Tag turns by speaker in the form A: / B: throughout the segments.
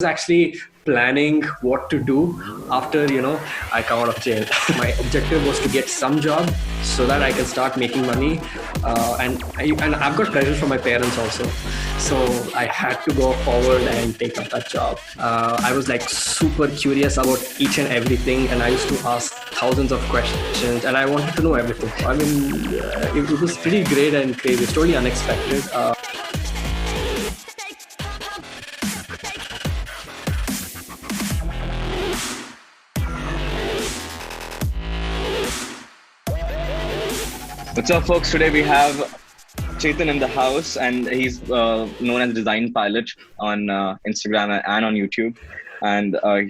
A: actually planning what to do after I come out of jail. My objective was to get some job so that I can start making money, and I've got pressure from my parents also, so I had to go forward and take up that job. I was like super curious about each and everything, and I used to ask thousands of questions, and I wanted to know everything. I mean, it was pretty great and crazy. It's totally unexpected.
B: What's up, folks? Today we have Chethan in the house, and he's known as Design Pilot on Instagram and on YouTube. And I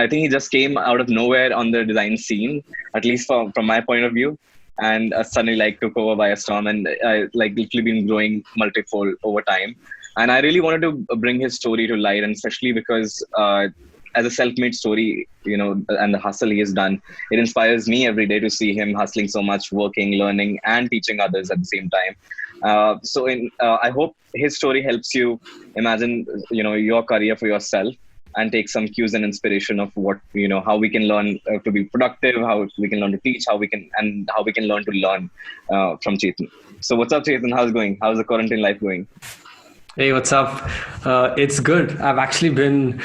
B: think he just came out of nowhere on the design scene, at least from my point of view, and suddenly took over by a storm, and literally been growing multifold over time. And I really wanted to bring his story to light, and especially because as a self-made story, and the hustle he has done, it inspires me every day to see him hustling so much, working, learning, and teaching others at the same time. I hope his story helps you imagine, your career for yourself and take some cues and inspiration of what, how we can learn to be productive, how we can learn to teach, how we can learn to learn from Chethan. So what's up, Chethan? How's it going? How's the quarantine life going?
A: Hey, what's up? It's good. I've actually been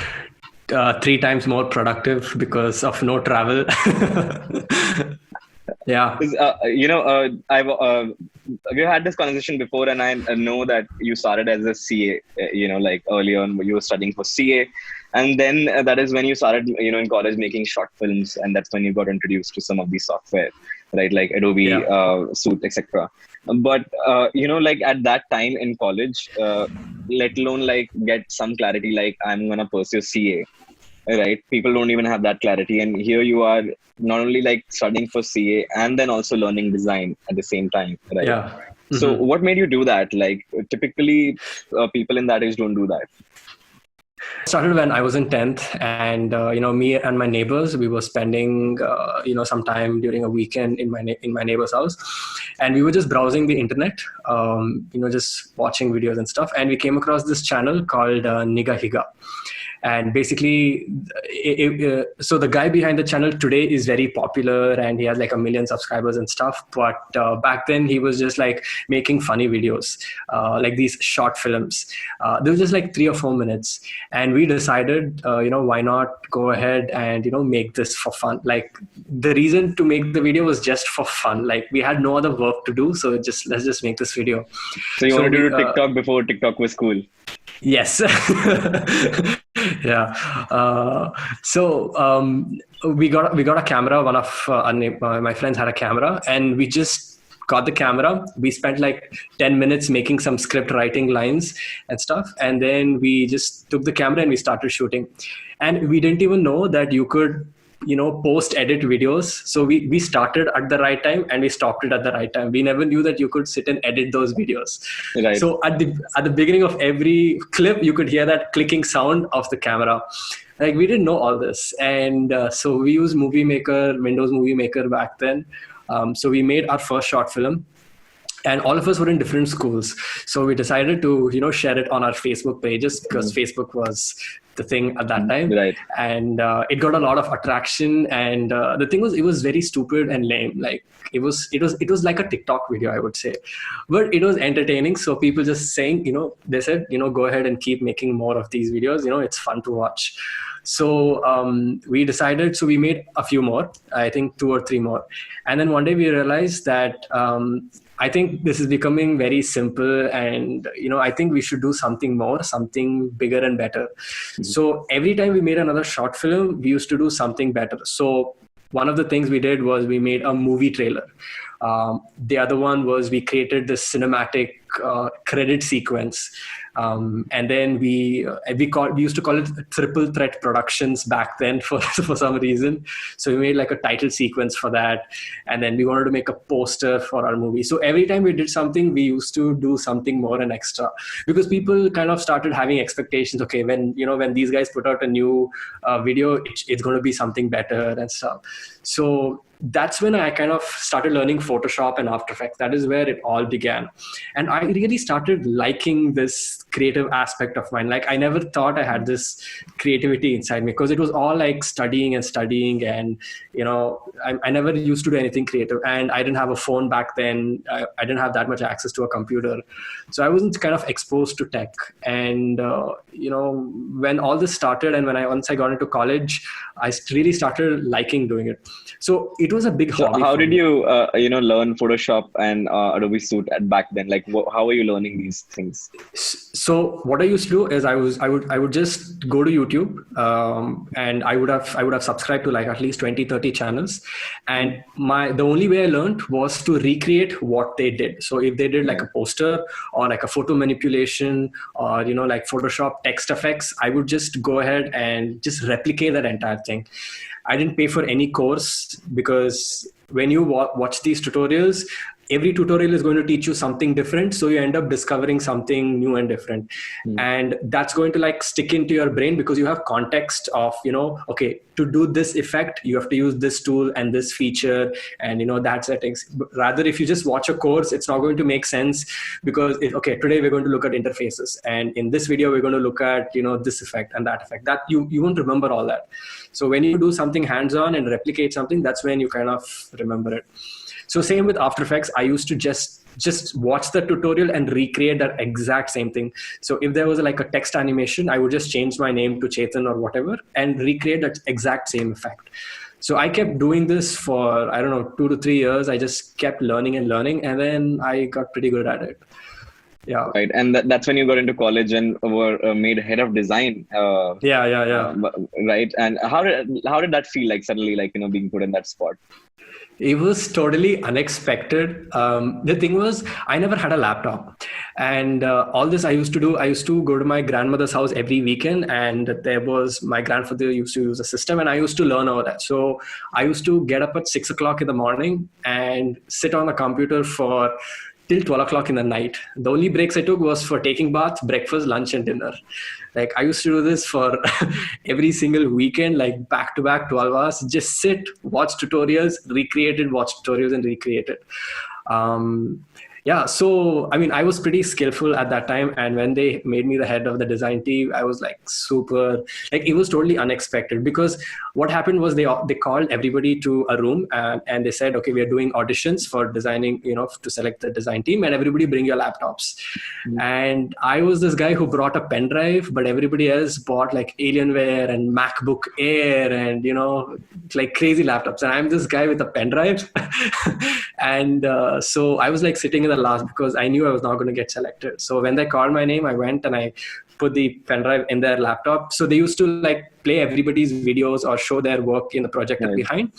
A: 3 times more productive because of no travel. Yeah. We've had this conversation before, and I know that you started as a CA, early on you were studying for CA. And then that is when you started, in college making short films. And that's when you got introduced to some of these software, right? Like Adobe, Suite, etc. But, at that time in college, let alone get some clarity, I'm going to pursue CA. Right, people don't even have that clarity, and here you are, not only studying for CA and then also learning design at the same time, right? Yeah. Mm-hmm.
B: So what made you do that? Typically, people in that age don't do that.
A: Started when I was in 10th, and me and my neighbors, we were spending some time during a weekend in my neighbor's house, and we were just browsing the internet, just watching videos and stuff, and we came across this channel called Nigahiga. And basically, so the guy behind the channel today is very popular, and he has 1 million subscribers and stuff. But back then, he was just making funny videos, these short films. They were just 3 or 4 minutes, and we decided, why not go ahead and make this for fun. The reason to make the video was just for fun. We had no other work to do, so let's just make this video.
B: So you wanted to do TikTok before TikTok was cool.
A: Yes. Yeah. We got a camera. One of my friends had a camera, and we just got the camera. We spent 10 minutes making some script writing lines and stuff. And then we just took the camera and we started shooting. And we didn't even know that you could post edit videos. So we started at the right time and we stopped it at the right time. We never knew that you could sit and edit those videos.
B: Right.
A: So at the beginning of every clip, you could hear that clicking sound of the camera. We didn't know all this. And so we used Windows Movie Maker back then. So we made our first short film. And all of us were in different schools. So we decided to, share it on our Facebook pages, because Facebook was the thing at that time.
B: Right.
A: And it got a lot of attraction. And the thing was, it was very stupid and lame. It was like a TikTok video, I would say. But it was entertaining. So people just saying, they said, go ahead and keep making more of these videos. It's fun to watch. So we decided, so we made a few more, I think 2 or 3 more. And then one day we realized that I think this is becoming very simple, and I think we should do something more, something bigger and better. Mm-hmm. So every time we made another short film, we used to do something better. So one of the things we did was we made a movie trailer. The other one was we created this cinematic credit sequence. And then we used to call it Triple Threat Productions back then for some reason. So we made a title sequence for that. And then we wanted to make a poster for our movie. So every time we did something, we used to do something more and extra, because people kind of started having expectations. Okay, when these guys put out a new video, it's going to be something better and stuff. So that's when I kind of started learning Photoshop and After Effects. That is where it all began. And I really started liking this creative aspect of mine. Like I never thought I had this creativity inside me, because it was all like studying, and I never used to do anything creative, and I didn't have a phone back then. I didn't have that much access to a computer, so I wasn't kind of exposed to tech. And when all this started, and once I got into college, I really started liking doing it. So it was a big hobby.
B: How did you learn Photoshop and Adobe Suite back then? Like how are you learning these things?
A: So what I used to do is I would just go to YouTube, and I would have subscribed to like at least 20-30 channels, and the only way I learned was to recreate what they did. So if they did like a poster or like a photo manipulation, or like Photoshop text effects, I would just go ahead and just replicate that entire thing. I didn't pay for any course, because when you watch these tutorials, every tutorial is going to teach you something different. So you end up discovering something new and different. And that's going to like stick into your brain, because you have context of, okay, to do this effect, you have to use this tool and this feature and, that settings. But rather, if you just watch a course, it's not going to make sense, because, okay, today we're going to look at interfaces. And in this video, we're going to look at, this effect and that effect. That you won't remember all that. So when you do something hands-on and replicate something, that's when you kind of remember it. So same with After Effects, I used to just watch the tutorial and recreate that exact same thing. So if there was like a text animation, I would just change my name to Chethan or whatever and recreate that exact same effect. So I kept doing this for, 2 to 3 years. I just kept learning, and then I got pretty good at it. Yeah.
B: Right. And that's when you got into college and were made head of design.
A: Yeah.
B: Right. And how did that feel like suddenly, like, being put in that spot?
A: It was totally unexpected. The thing was, I never had a laptop. And all this I used to go to my grandmother's house every weekend. And my grandfather used to use a system, and I used to learn over that. So I used to get up at 6 o'clock in the morning and sit on the computer for till 12 o'clock in the night. The only breaks I took was for taking bath, breakfast, lunch, and dinner. Like I used to do this for every single weekend, like back to back 12 hours, just sit, watch tutorials, watch tutorials and recreate it. So I was pretty skillful at that time, and when they made me the head of the design team, I was like it was totally unexpected, because what happened was they called everybody to a room, and they said, okay, we are doing auditions for designing, to select the design team, and everybody bring your laptops. And I was this guy who brought a pen drive, but everybody else bought like Alienware and MacBook Air and like crazy laptops, and I'm this guy with a pen drive. And so I was like sitting in the last, because I knew I was not going to get selected. So when they called my name, I went and I put the pen drive in their laptop. So they used to like play everybody's videos or show their work in the projector behind,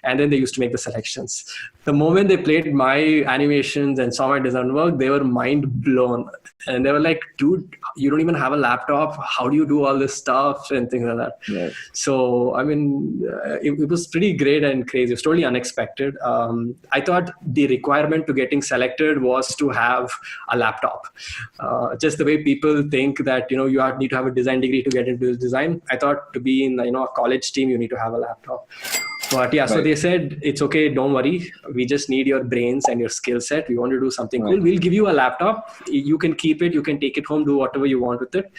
A: and then they used to make the selections. The moment they played my animations and saw my design work, they were mind blown, and they were like, dude, you don't even have a laptop, how do you do all this stuff and things like that. So it was pretty great and crazy. It was totally unexpected. I thought the requirement to getting selected was to have a laptop, just the way people think that you need to have a design degree to get into design. I thought to be in a college team, you need to have a laptop. But so they said, it's okay, don't worry, we just need your brains and your skill set. We want to do something cool. We'll give you a laptop, you can keep it, you can take it home, do whatever you want with it,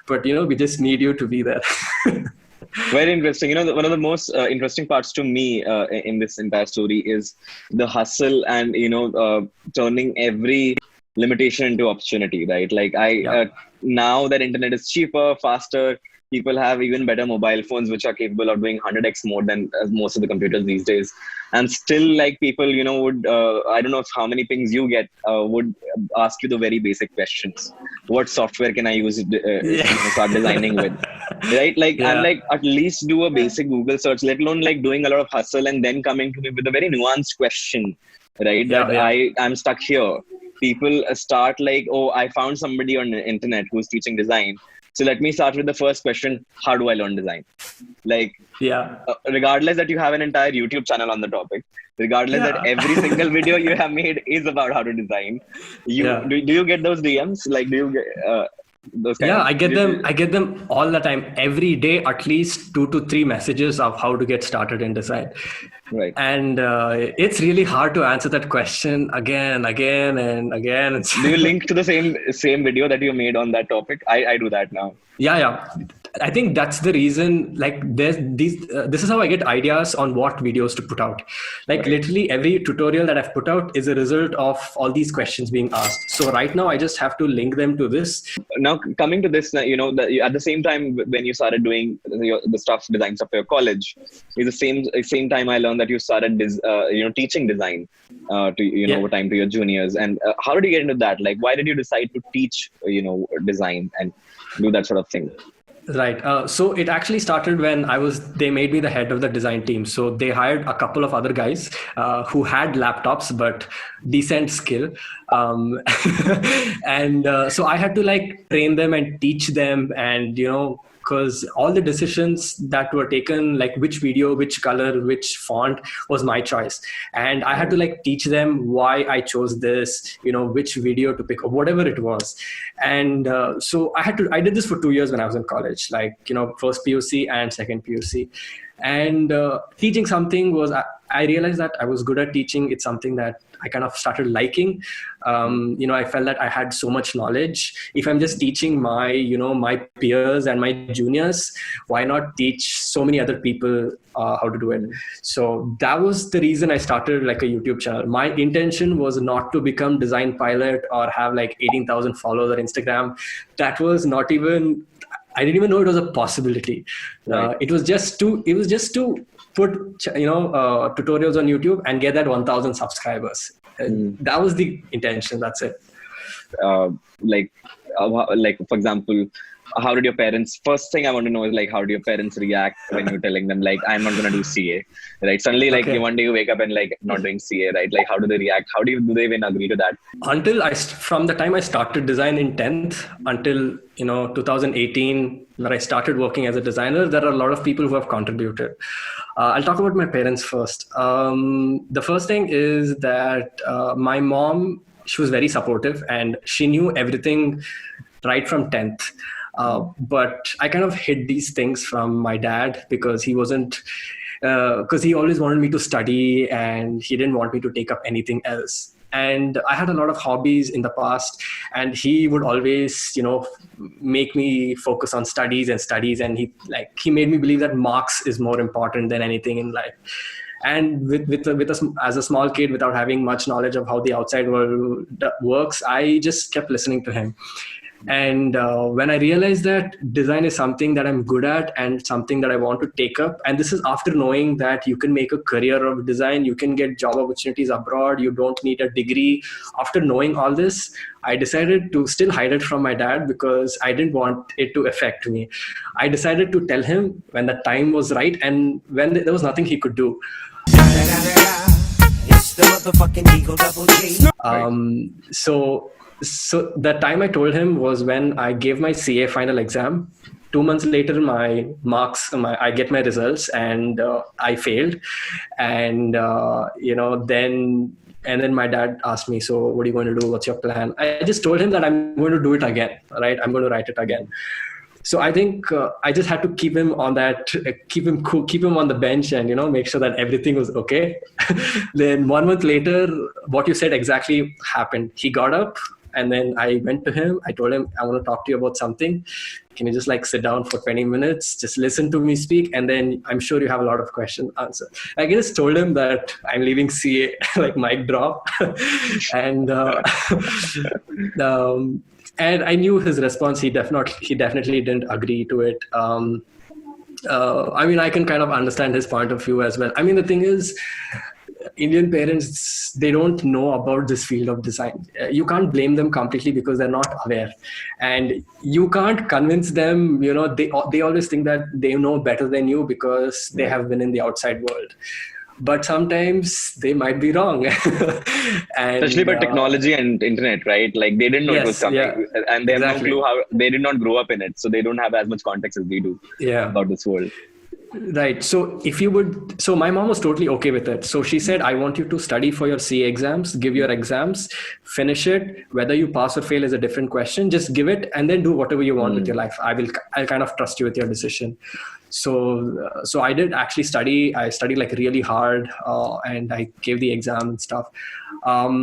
A: but we just need you to be there.
B: Very interesting. One of the most interesting parts to me in this entire story is the hustle and turning every limitation into opportunity, right? Like now that internet is cheaper, faster, people have even better mobile phones which are capable of doing 100x more than most of the computers these days. And still, like, people, would, I don't know how many pings you get, would ask you the very basic questions. What software can I use to start designing with? Right? Like, and like, at least do a basic Google search, let alone like doing a lot of hustle and then coming to me with a very nuanced question, right? I'm stuck here. People start like, oh, I found somebody on the internet who's teaching design. So let me start with the first question. How do I learn design? Like, regardless that you have an entire YouTube channel on the topic, regardless that every single video you have made is about how to design, do you get those DMs? Like, do you get, Those kind
A: Yeah,
B: of.
A: I get them all the time. Every day, at least 2 to 3 messages of how to get started in design.
B: Right.
A: And it's really hard to answer that question again, and again.
B: Do you link to the same video that you made on that topic? I do that now.
A: Yeah. I think that's the reason. Like, there's these. This is how I get ideas on what videos to put out. Like,
B: Right.
A: literally every tutorial that I've put out is a result of all these questions being asked. So right now, I just have to link them to this.
B: Now coming to this, you know, at the same time when you started doing the design stuff for your college, is the same time I learned that you started teaching design to over time to your juniors. And how did you get into that? Like, why did you decide to teach design and do that sort of thing?
A: Right. So it actually started when they made me the head of the design team. So they hired a couple of other guys who had laptops, but decent skill. And so I had to like train them and teach them, and, because all the decisions that were taken, like which video, which color, which font, was my choice. And I had to like teach them why I chose this, which video to pick or whatever it was. And so I did this for 2 years when I was in college, like, first PUC and second PUC. And teaching something I realized that I was good at teaching. It's something that I kind of started liking. I felt that I had so much knowledge. If I'm just teaching my peers and my juniors, why not teach so many other people how to do it? So that was the reason I started like a YouTube channel. My intention was not to become Design Pilot or have like 18,000 followers on Instagram. That was not even, I didn't even know it was a possibility.
B: Right.
A: It was just to put tutorials on YouTube and get that 1,000 subscribers. That was the intention. That's it.
B: Like for example, how did your parents? First thing I want to know is like, how do your parents react when you're telling them like, I'm not going to do CA, right? Suddenly, like one day you wake up and like not doing CA, right? Like, how do they react? Do they even agree to that?
A: From the time I started design in 10th until 2018, where I started working as a designer, there are a lot of people who have contributed. I'll talk about my parents first. The first thing is that my mom, she was very supportive and she knew everything right from 10th. But I kind of hid these things from my dad because he wasn't, because he always wanted me to study and he didn't want me to take up anything else. And I had a lot of hobbies in the past, and he would always, make me focus on studies. And he made me believe that marks is more important than anything in life. And as a small kid, without having much knowledge of how the outside world works, I just kept listening to him. And when I realized that design is something that I'm good at and something that I want to take up, and this is after knowing that you can make a career of design, you can get job opportunities abroad, you don't need a degree. After knowing all this, I decided to still hide it from my dad because I didn't want it to affect me. I decided to tell him when the time was right and when there was nothing he could do. It's the motherfucking Eagle Double G. So the time I told him was when I gave my CA final exam. 2 months later, my marks, I get my results, and I failed. And then my dad asked me, "So what are you going to do? What's your plan?" I just told him that I'm going to do it again. Right? I'm going to write it again. So I think I just had to keep him on the bench and, make sure that everything was okay. Then 1 month later, what you said exactly happened. He got up and then I went to him. I told him, I want to talk to you about something. Can you just sit down for 20 minutes, just listen to me speak, and then I'm sure you have a lot of questions answered. I just told him that I'm leaving CA, mic drop. And and I knew his response. He definitely didn't agree to it. I can kind of understand his point of view as well. The thing is, Indian parents, they don't know about this field of design. You can't blame them completely because they're not aware. And you can't convince them, they always think that they know better than you because they have been in the outside world. But sometimes they might be wrong. And,
B: especially about technology and internet, right? Like they didn't know it was coming, and they have no clue how. They did not grow up in it, so they don't have as much context as we do about this world.
A: Right. So if you would, so my mom was totally okay with it. So she said, I want you to study for your CA exams, give your exams, finish it. Whether you pass or fail is a different question. Just give it and then do whatever you want with your life. I'll kind of trust you with your decision. So I did actually study. I studied like really hard, and I gave the exam and stuff.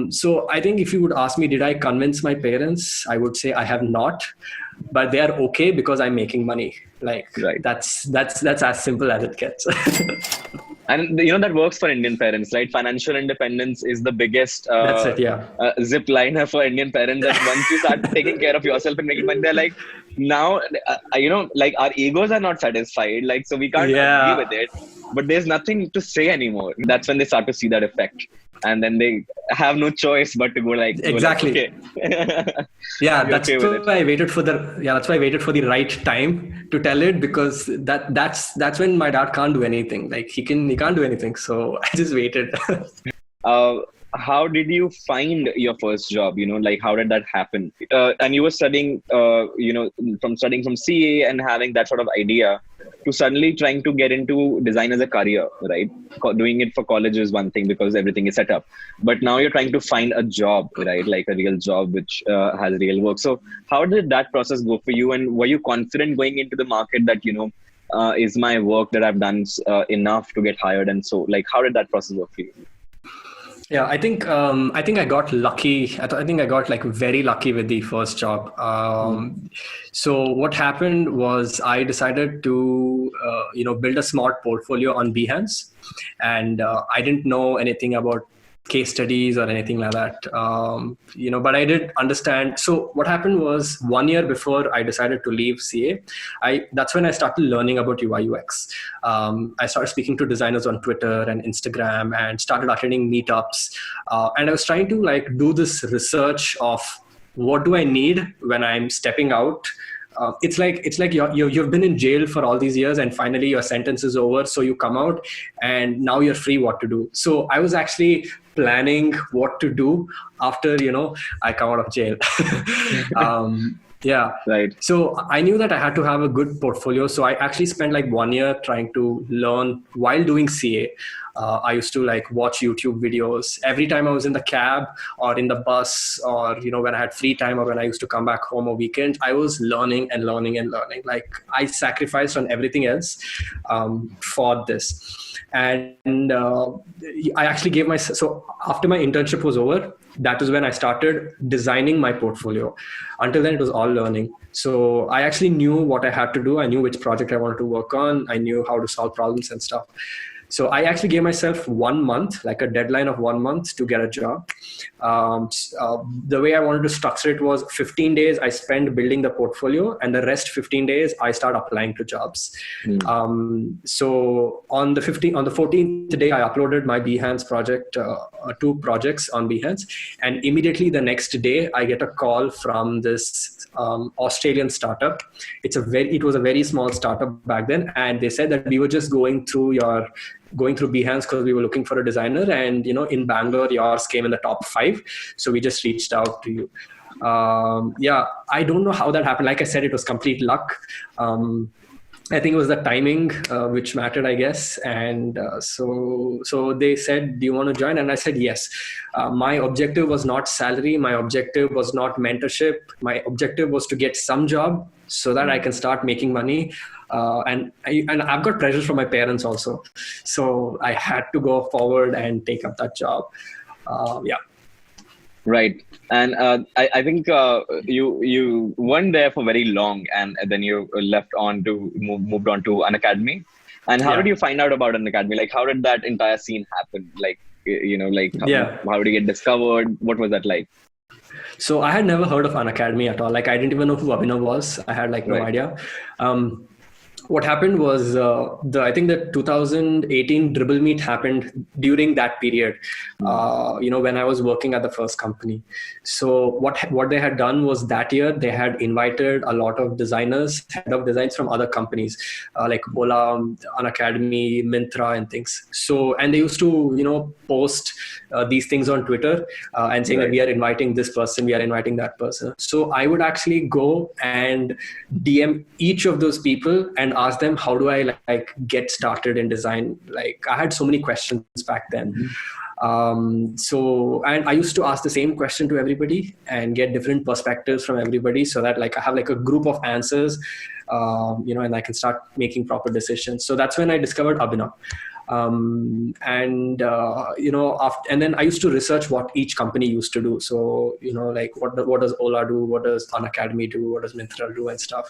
A: So I think if you would ask me, did I convince my parents? I would say I have not, but they are okay because I'm making money. Like
B: Right.
A: that's as simple as it gets.
B: And that works for Indian parents, right? Financial independence is the biggest
A: That's it. Yeah.
B: zip liner for Indian parents. That once you start taking care of yourself and making money, they're like, now, like our egos are not satisfied. Like, so we can't agree with it, but there's nothing to say anymore. That's when they start to see that effect. And then they have no choice but to go like,
A: Exactly.
B: okay.
A: Yeah, that's
B: okay
A: why I waited for the right time to tell it, because that's when my dad can't do anything. Like he can't do anything. So I just waited.
B: How did you find your first job? Like how did that happen? And you were studying, from studying from CA and having that sort of idea to suddenly trying to get into design as a career, right? Doing it for college is one thing because everything is set up, but now you're trying to find a job, right? Like a real job which has real work. So how did that process go for you? And were you confident going into the market that, is my work that I've done enough to get hired? And so like, how did that process work for you?
A: Yeah, I think I got lucky. I think I got like very lucky with the first job. So what happened was I decided to build a smart portfolio on Behance, and I didn't know anything about case studies or anything like that. But I did understand. So what happened was 1 year before I decided to leave CA, that's when I started learning about UI UX. I started speaking to designers on Twitter and Instagram and started attending meetups. And I was trying to like do this research of what do I need when I'm stepping out. It's like you've been in jail for all these years and finally your sentence is over. So you come out and now you're free what to do. So I was actually planning what to do after, I come out of jail. Yeah.
B: Right.
A: So I knew that I had to have a good portfolio. So I actually spent like 1 year trying to learn while doing CA. I used to like watch YouTube videos every time I was in the cab or in the bus, or when I had free time or when I used to come back home on weekends. I was learning and learning and learning. Like I sacrificed on everything else for this. And I actually so after my internship was over, that was when I started designing my portfolio. Until then, it was all learning. So I actually knew what I had to do. I knew which project I wanted to work on. I knew how to solve problems and stuff. So I actually gave myself 1 month, like a deadline of 1 month to get a job. The way I wanted to structure it was 15 days I spent building the portfolio, and the rest 15 days I start applying to jobs. So on the 14th day, I uploaded my Behance project, 2 projects on Behance. And immediately the next day, I get a call from this Australian startup. It was a very small startup back then. And they said that we were just going through Behance because we were looking for a designer, and in Bangalore yours came in the top 5, so we just reached out to you. I don't know how that happened. Like I said, it was complete luck. I think it was the timing which mattered, I guess. And so they said, do you want to join? And I said yes. My objective was not salary. My objective was not mentorship. My objective was to get some job so that I can start making money. And I've got pressure from my parents also. So I had to go forward and take up that job.
B: Right. And I think you weren't there for very long, and then you moved on to Unacademy. And how did you find out about Unacademy? Like, how did that entire scene happen? Like, how did you get discovered? What was that like?
A: So I had never heard of Unacademy at all. Like, I didn't even know who Abhinav was. I had like no idea. What happened was I think the 2018 Dribble Meet happened during that period, when I was working at the first company. So what they had done was that year they had invited a lot of designers, head of designs from other companies like Ola, Unacademy, Myntra and things. So, and they used to, post these things on Twitter and saying that we are inviting this person, we are inviting that person. So I would actually go and DM each of those people and asked them, how do I like get started in design? Like I had so many questions back then. And I used to ask the same question to everybody and get different perspectives from everybody, so that like I have like a group of answers, and I can start making proper decisions. So that's when I discovered Abhinav. And then I used to research what each company used to do. So, like what does Ola do? What does Unacademy do? What does Myntra do and stuff?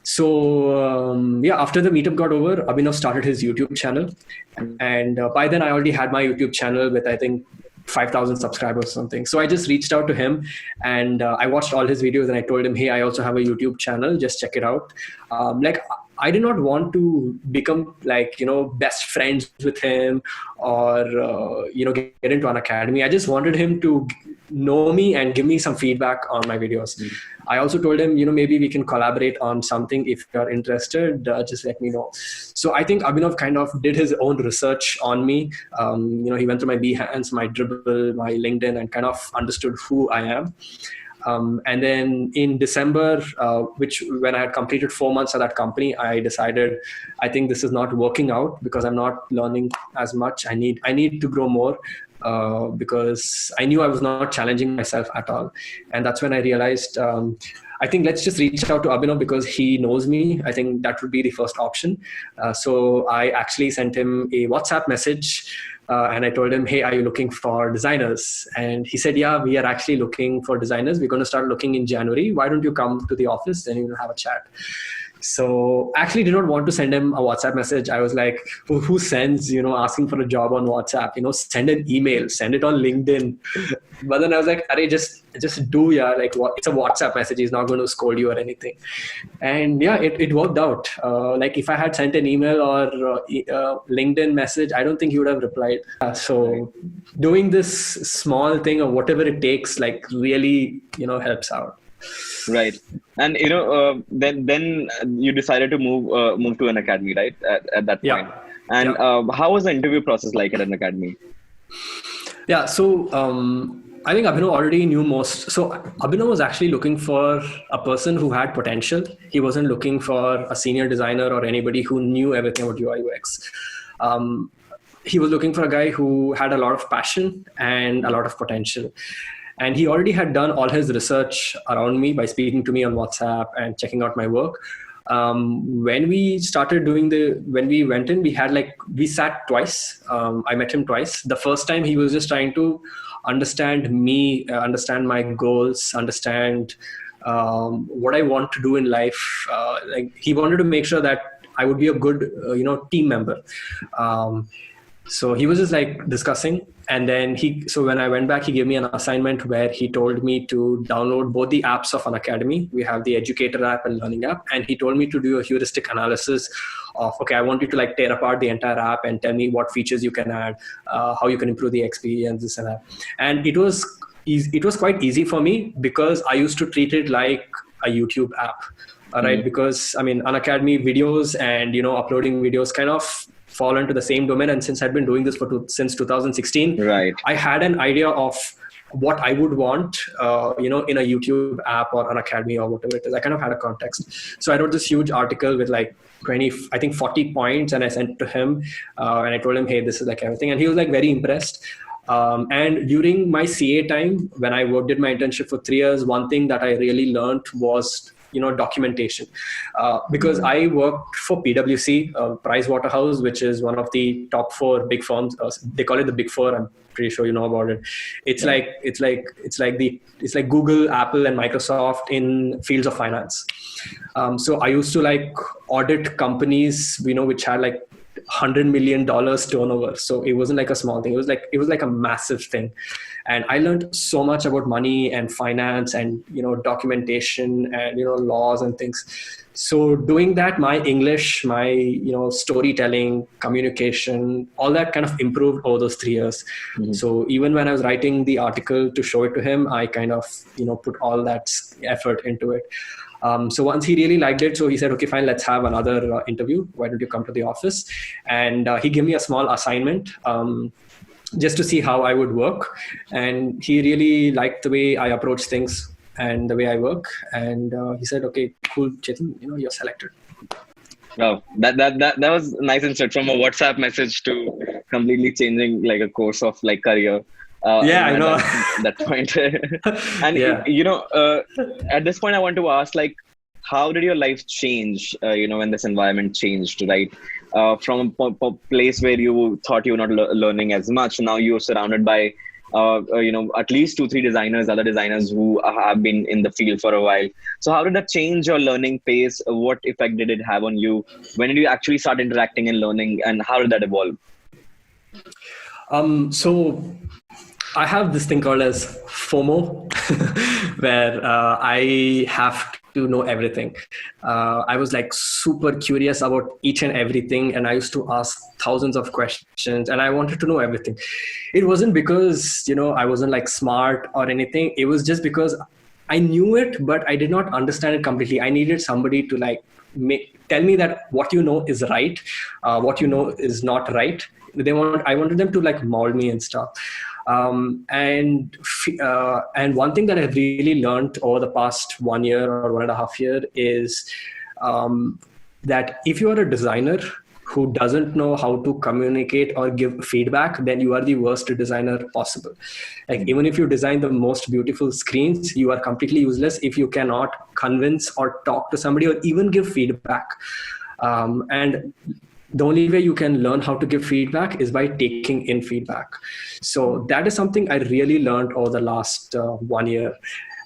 A: So after the meetup got over, Abhinav started his YouTube channel. And by then I already had my YouTube channel with, I think, 5,000 subscribers or something. So I just reached out to him and I watched all his videos and I told him, hey, I also have a YouTube channel. Just check it out. I did not want to become best friends with him or, get into Unacademy. I just wanted him to know me and give me some feedback on my videos. I also told him, maybe we can collaborate on something. If you're interested, just let me know. So I think Abhinav kind of did his own research on me. He went through my Behance, my Dribble, my LinkedIn, and kind of understood who I am. And then in December, when I had completed 4 months at that company, I decided, I think this is not working out because I'm not learning as much. I need to grow more. Because I knew I was not challenging myself at all. And that's when I realized, I think let's just reach out to Abhinav because he knows me. I think that would be the first option. So I actually sent him a WhatsApp message and I told him, hey, are you looking for designers? And he said, yeah, we are actually looking for designers. We're going to start looking in January. Why don't you come to the office? Then we'll have a chat. So I actually did not want to send him a WhatsApp message. I was like, who sends, asking for a job on WhatsApp, send an email, send it on LinkedIn. But then I was like, just do, yeah, like it's a WhatsApp message. He's not going to scold you or anything. And yeah, it worked out. Like if I had sent an email or LinkedIn message, I don't think he would have replied. So doing this small thing or whatever it takes, like really, helps out.
B: Right. And, then you decided to move to Unacademy, right? At that point.
A: Yeah.
B: And how was the interview process like at Unacademy?
A: Yeah. So, I think Abhinav already knew most. So Abhinav was actually looking for a person who had potential. He wasn't looking for a senior designer or anybody who knew everything about UI UX. He was looking for a guy who had a lot of passion and a lot of potential. And he already had done all his research around me by speaking to me on WhatsApp and checking out my work. When we went in, we sat twice. I met him twice. The first time he was just trying to understand me, understand my goals, understand what I want to do in life. He wanted to make sure that I would be a good, team member. So he was just like discussing. And then so when I went back, he gave me an assignment where he told me to download both the apps of Unacademy. We have the Educator app and Learning app. And he told me to do a heuristic analysis of, okay, I want you to like tear apart the entire app and tell me what features you can add, how you can improve the experience, this and that. And it was quite easy for me because I used to treat it like a YouTube app, right? Because Unacademy videos and, uploading videos kind of fall into the same domain. And since I'd been doing this since 2016,
B: right,
A: I had an idea of what I would want, in a YouTube app or Unacademy or whatever it is. I kind of had a context. So I wrote this huge article with like 40 points, and I sent it to him. And I told him, hey, this is like everything. And he was like very impressed. And during my CA time, when I did my internship for 3 years, one thing that I really learned was documentation, because I worked for PwC, Pricewaterhouse, which is one of the top 4 big firms. They call it the Big Four. I'm pretty sure you know about it. It's like Google, Apple, and Microsoft in fields of finance. So I used to like audit companies, which had like $100 million turnover. So it wasn't like a small thing. It was like a massive thing. And I learned so much about money and finance and, documentation and, laws and things. So doing that, my English, my, storytelling, communication, all that kind of improved over those 3 years. Mm-hmm. So even when I was writing the article to show it to him, I kind of, put all that effort into it. So once he really liked it, so he said, okay, fine, let's have another interview. Why don't you come to the office? And he gave me a small assignment just to see how I would work. And he really liked the way I approach things and the way I work. And he said, okay, cool, Chethan, you're selected.
B: Oh, that was a nice insight from a WhatsApp message to completely changing like a course of like career.
A: Yeah, I
B: At
A: know.
B: that point, and
A: Yeah.
B: at this point, I want to ask like, how did your life change? When this environment changed, right? From a place where you thought you were not learning as much, now you're surrounded by at least 2 3 designers, other designers who have been in the field for a while. So how did that change your learning pace? What effect did it have on you? When did you actually start interacting and learning, and how did that evolve?
A: So I have this thing called as FOMO, where I have to know everything. I was like super curious about each and everything, and I used to ask thousands of questions, and I wanted to know everything. It wasn't because I wasn't like smart or anything. It was just because I knew it, but I did not understand it completely. I needed somebody to like tell me that what you know is right, what you know is not right. I wanted them to like mold me and stuff. And one thing that I've really learned over the past 1 year or 1.5 years is that if you are a designer who doesn't know how to communicate or give feedback, then you are the worst designer possible. Like even if you design the most beautiful screens, you are completely useless if you cannot convince or talk to somebody or even give feedback. And the only way you can learn how to give feedback is by taking in feedback. So that is something I really learned over the last 1 year.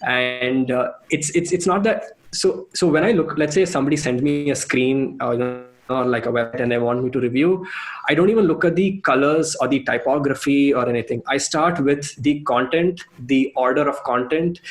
A: And it's not that. So when I look, let's say somebody sends me a screen or like a website and they want me to review, I don't even look at the colors or the typography or anything. I start with the content, the order of content,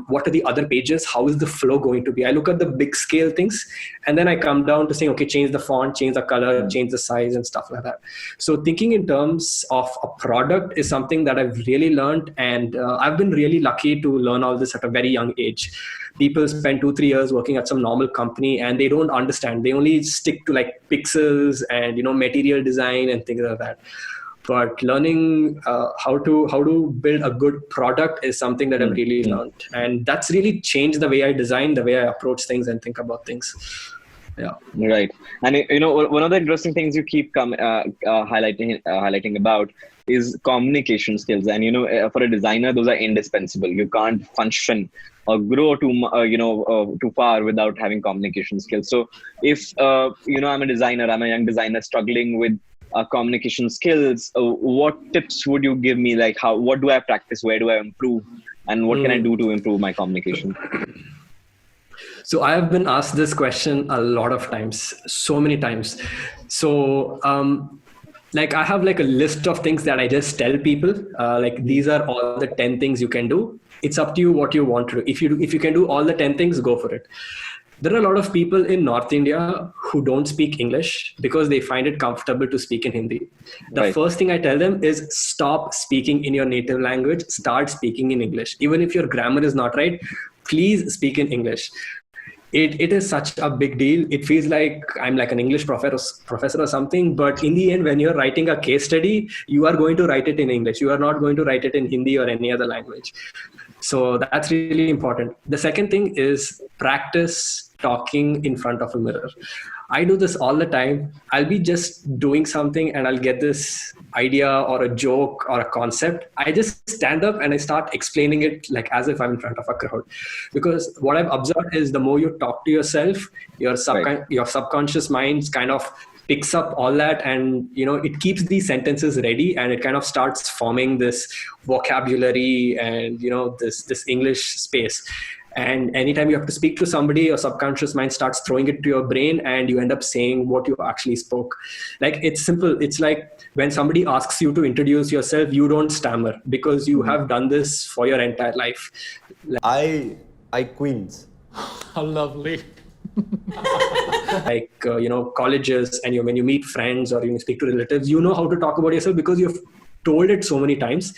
A: what are the other pages, how is the flow going to be. I look at the big scale things, and then I come down to saying, okay, change the font, change the color, change the size and stuff like that. So thinking in terms of a product is something that I've really learned, and I've been really lucky to learn all this at a very young age. People spend 2-3 years working at some normal company and they don't understand. They only stick to like pixels and material design and things like that. But learning how to build a good product is something that I've really learned, and that's really changed the way I design, the way I approach things and think about things. Yeah.
B: Right. And one of the interesting things you keep highlighting about is communication skills. And for a designer, those are indispensable. You can't function or grow too far without having communication skills. So if I'm a designer, I'm a young designer struggling with communication skills, what tips would you give me? Like what do I practice? Where do I improve? And what can I do to improve my communication?
A: So I have been asked this question a lot of times, so many times. So like I have like a list of things that I just tell people, like these are all the 10 things you can do. It's up to you what you want to do. If you can do all the 10 things, go for it. There are a lot of people in North India who don't speak English because they find it comfortable to speak in Hindi. The first thing I tell them is stop speaking in your native language, start speaking in English. Even if your grammar is not right, please speak in English. It is such a big deal. It feels like I'm like an English professor or something, but in the end, when you're writing a case study, you are going to write it in English. You are not going to write it in Hindi or any other language. So that's really important. The second thing is practice talking in front of a mirror. I do this all the time. I'll be just doing something and I'll get this idea or a joke or a concept. I just stand up and I start explaining it like as if I'm in front of a crowd. Because what I've observed is the more you talk to yourself, your subconscious mind kind of picks up all that, and it keeps these sentences ready, and it kind of starts forming this vocabulary and this English space. And anytime you have to speak to somebody, your subconscious mind starts throwing it to your brain and you end up saying what you actually spoke. Like it's simple. It's like when somebody asks you to introduce yourself, you don't stammer because you have done this for your entire life.
C: I Queens.
D: How lovely.
A: Like colleges, and when you meet friends or you speak to relatives, you know how to talk about yourself because you've told it so many times.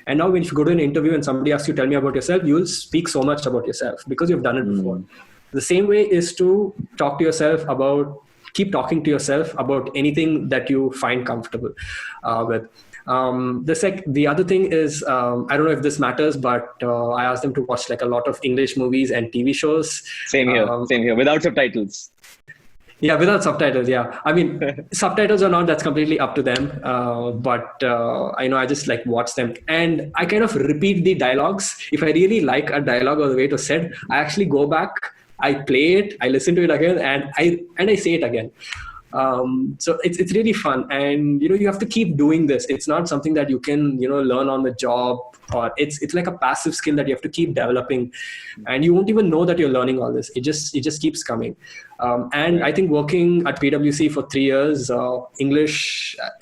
A: And now when you go to an interview and somebody asks you, tell me about yourself, you will speak so much about yourself because you've done it before. The same way is to talk to yourself keep talking to yourself about anything that you find comfortable with. The other thing is, I don't know if this matters, but I asked them to watch like a lot of English movies and TV shows.
B: Same here, without subtitles.
A: Yeah, without subtitles. Yeah, I mean, subtitles or not, that's completely up to them. But I know I just like watch them, and I kind of repeat the dialogues. If I really like a dialogue or the way it was said, I actually go back, I play it, I listen to it again, and I say it again. So it's really fun, and you have to keep doing this. It's not something that you can learn on the job, or it's like a passive skill that you have to keep developing, and you won't even know that you're learning all this. It just keeps coming. And
B: Right.
A: I think working at PwC for 3 years, English,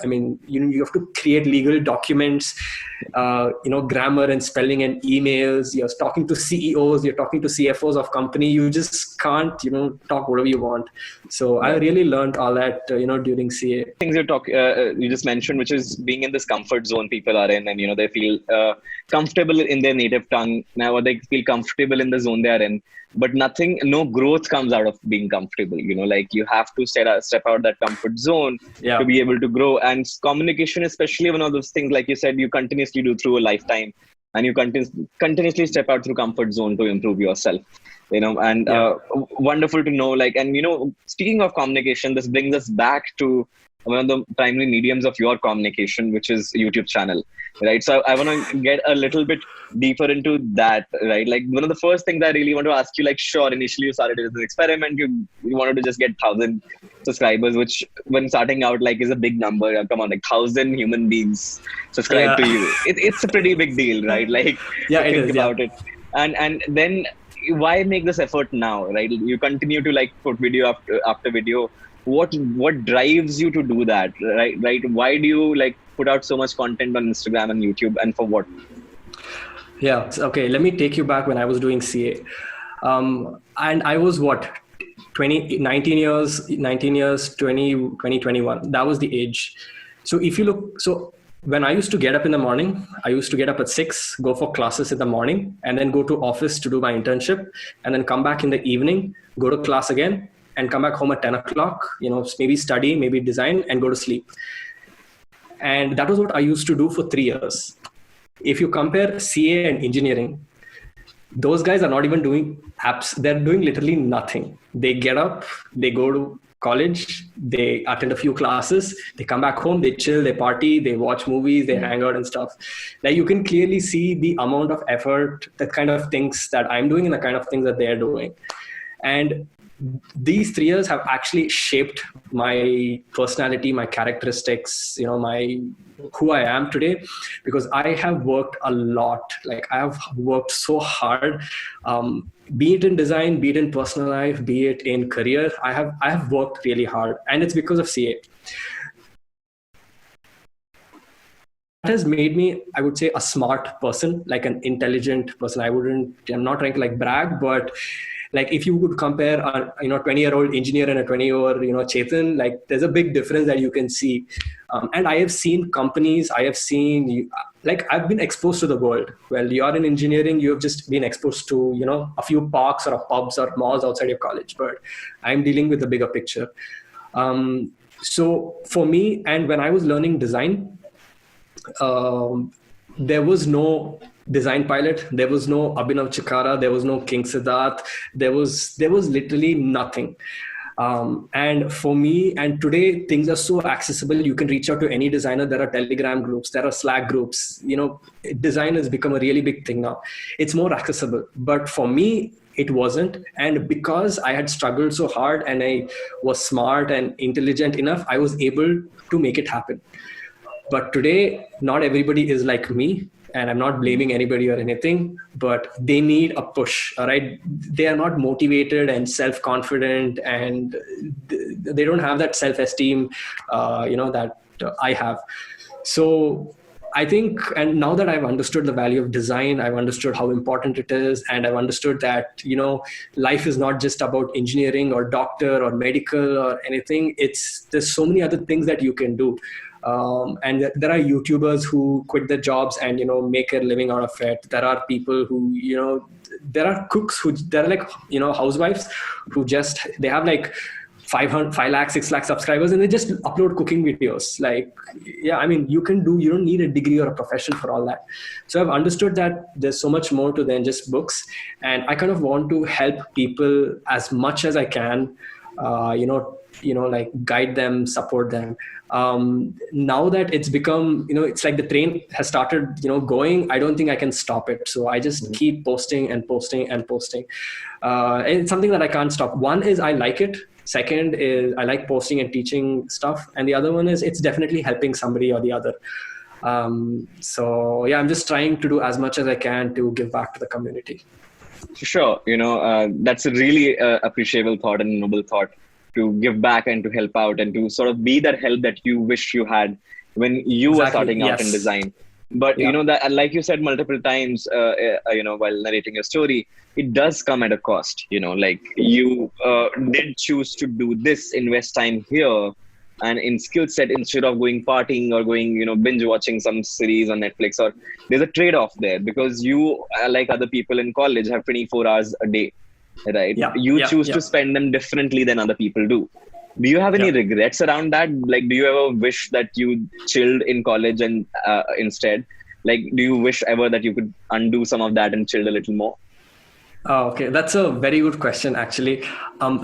A: I mean, you have to create legal documents, grammar and spelling and emails. You're talking to CEOs, you're talking to CFOs of company. You just can't, talk whatever you want. So I
B: Right.
A: really learned all that, during CA.
B: Things you just mentioned, which is being in this comfort zone people are in, and they feel comfortable in their native tongue now, or they feel comfortable in the zone they are in. But no growth comes out of being comfortable. Like you have to step out that comfort zone
A: Yeah.
B: to be able to grow. And communication, especially one of those things, like you said, you continuously do through a lifetime, and you continuously step out through comfort zone to improve yourself. And
A: Yeah.
B: wonderful to know. Like, and speaking of communication, this brings us back to one of the primary mediums of your communication, which is YouTube channel, right? So I want to get a little bit deeper into that, right? Like one of the first things I really want to ask you, like, sure, initially you started as an experiment, you wanted to just get 1,000 subscribers, which when starting out, like, is a big number. Come on, like 1,000 human beings subscribe
A: Yeah.
B: to you. It's a pretty big deal, right? Like,
A: Yeah,
B: to
A: it
B: think
A: is. Yeah.
B: about it. And then why make this effort now, right? You continue to like put video after video. What drives you to do that, right? Why do you like put out so much content on Instagram and YouTube, and for what?
A: Yeah. Okay. Let me take you back when I was doing CA. And I was 19 years, 20, 21. That was the age. So if you look, so when I used to get up in the morning, I used to get up at 6, go for classes in the morning, and then go to office to do my internship, and then come back in the evening, go to class again, and come back home at 10 o'clock, maybe study, maybe design, and go to sleep. And that was what I used to do for 3 years. If you compare CA and engineering, those guys are not even doing apps. They're doing literally nothing. They get up, they go to college, they attend a few classes, they come back home, they chill, they party, they watch movies, they hang out and stuff. Like you can clearly see the amount of effort, the kind of things that I'm doing and the kind of things that they're doing. And these 3 years have actually shaped my personality, my characteristics, who I am today, because I have worked a lot. Like I have worked so hard, be it in design, be it in personal life, be it in career. I have worked really hard, and it's because of CA. That has made me, I would say, a smart person, like an intelligent person. I'm not trying to like brag, but like if you would compare a 20-year-old engineer and a 20-year Chethan, like there's a big difference that you can see. And I have seen companies, I've been exposed to the world. Well, you are in engineering, you have just been exposed to a few parks or pubs or malls outside your college, but I'm dealing with the bigger picture. So for me, and when I was learning design, there was no design pilot, there was no Abhinav Chikara, there was no King Siddharth, there was literally nothing. And for me, and today things are so accessible, you can reach out to any designer. There are Telegram groups, there are Slack groups. Design has become a really big thing now. It's more accessible, but for me it wasn't. And because I had struggled so hard and I was smart and intelligent enough, I was able to make it happen. But today, not everybody is like me, and I'm not blaming anybody or anything, but they need a push, all right? They are not motivated and self-confident, and they don't have that self-esteem, that I have. So I think, and now that I've understood the value of design, I've understood how important it is, and I've understood that, life is not just about engineering or doctor or medical or anything. There's so many other things that you can do. And there are YouTubers who quit their jobs and, make a living out of it. There are people who, there are cooks they're like, housewives who they have like 5 lakh, 6 lakh subscribers, and they just upload cooking videos. Like, yeah, I mean, you don't need a degree or a profession for all that. So I've understood that there's so much more to than just books. And I kind of want to help people as much as I can, like guide them, support them. Now that it's become, it's like the train has started, going, I don't think I can stop it. So I just keep posting and posting and posting. And it's something that I can't stop. One is I like it. Second is I like posting and teaching stuff. And the other one is it's definitely helping somebody or the other. So yeah, I'm just trying to do as much as I can to give back to the community.
B: Sure. That's a really appreciable thought and noble thought, to give back and to help out and to sort of be that help that you wish you had when you were starting out in design. But, that, like you said multiple times, while narrating your story, it does come at a cost, like you did choose to do this, invest time here and in skill set instead of going partying or going, binge watching some series on Netflix. Or there's a trade-off there, because you, like other people in college, have 24 hours a day, right? You choose to spend them differently than other people do. Do you have any regrets around that? Like, do you ever wish that you chilled in college and instead? Like, do you wish ever that you could undo some of that and chilled a little more?
A: Oh, okay. That's a very good question, actually.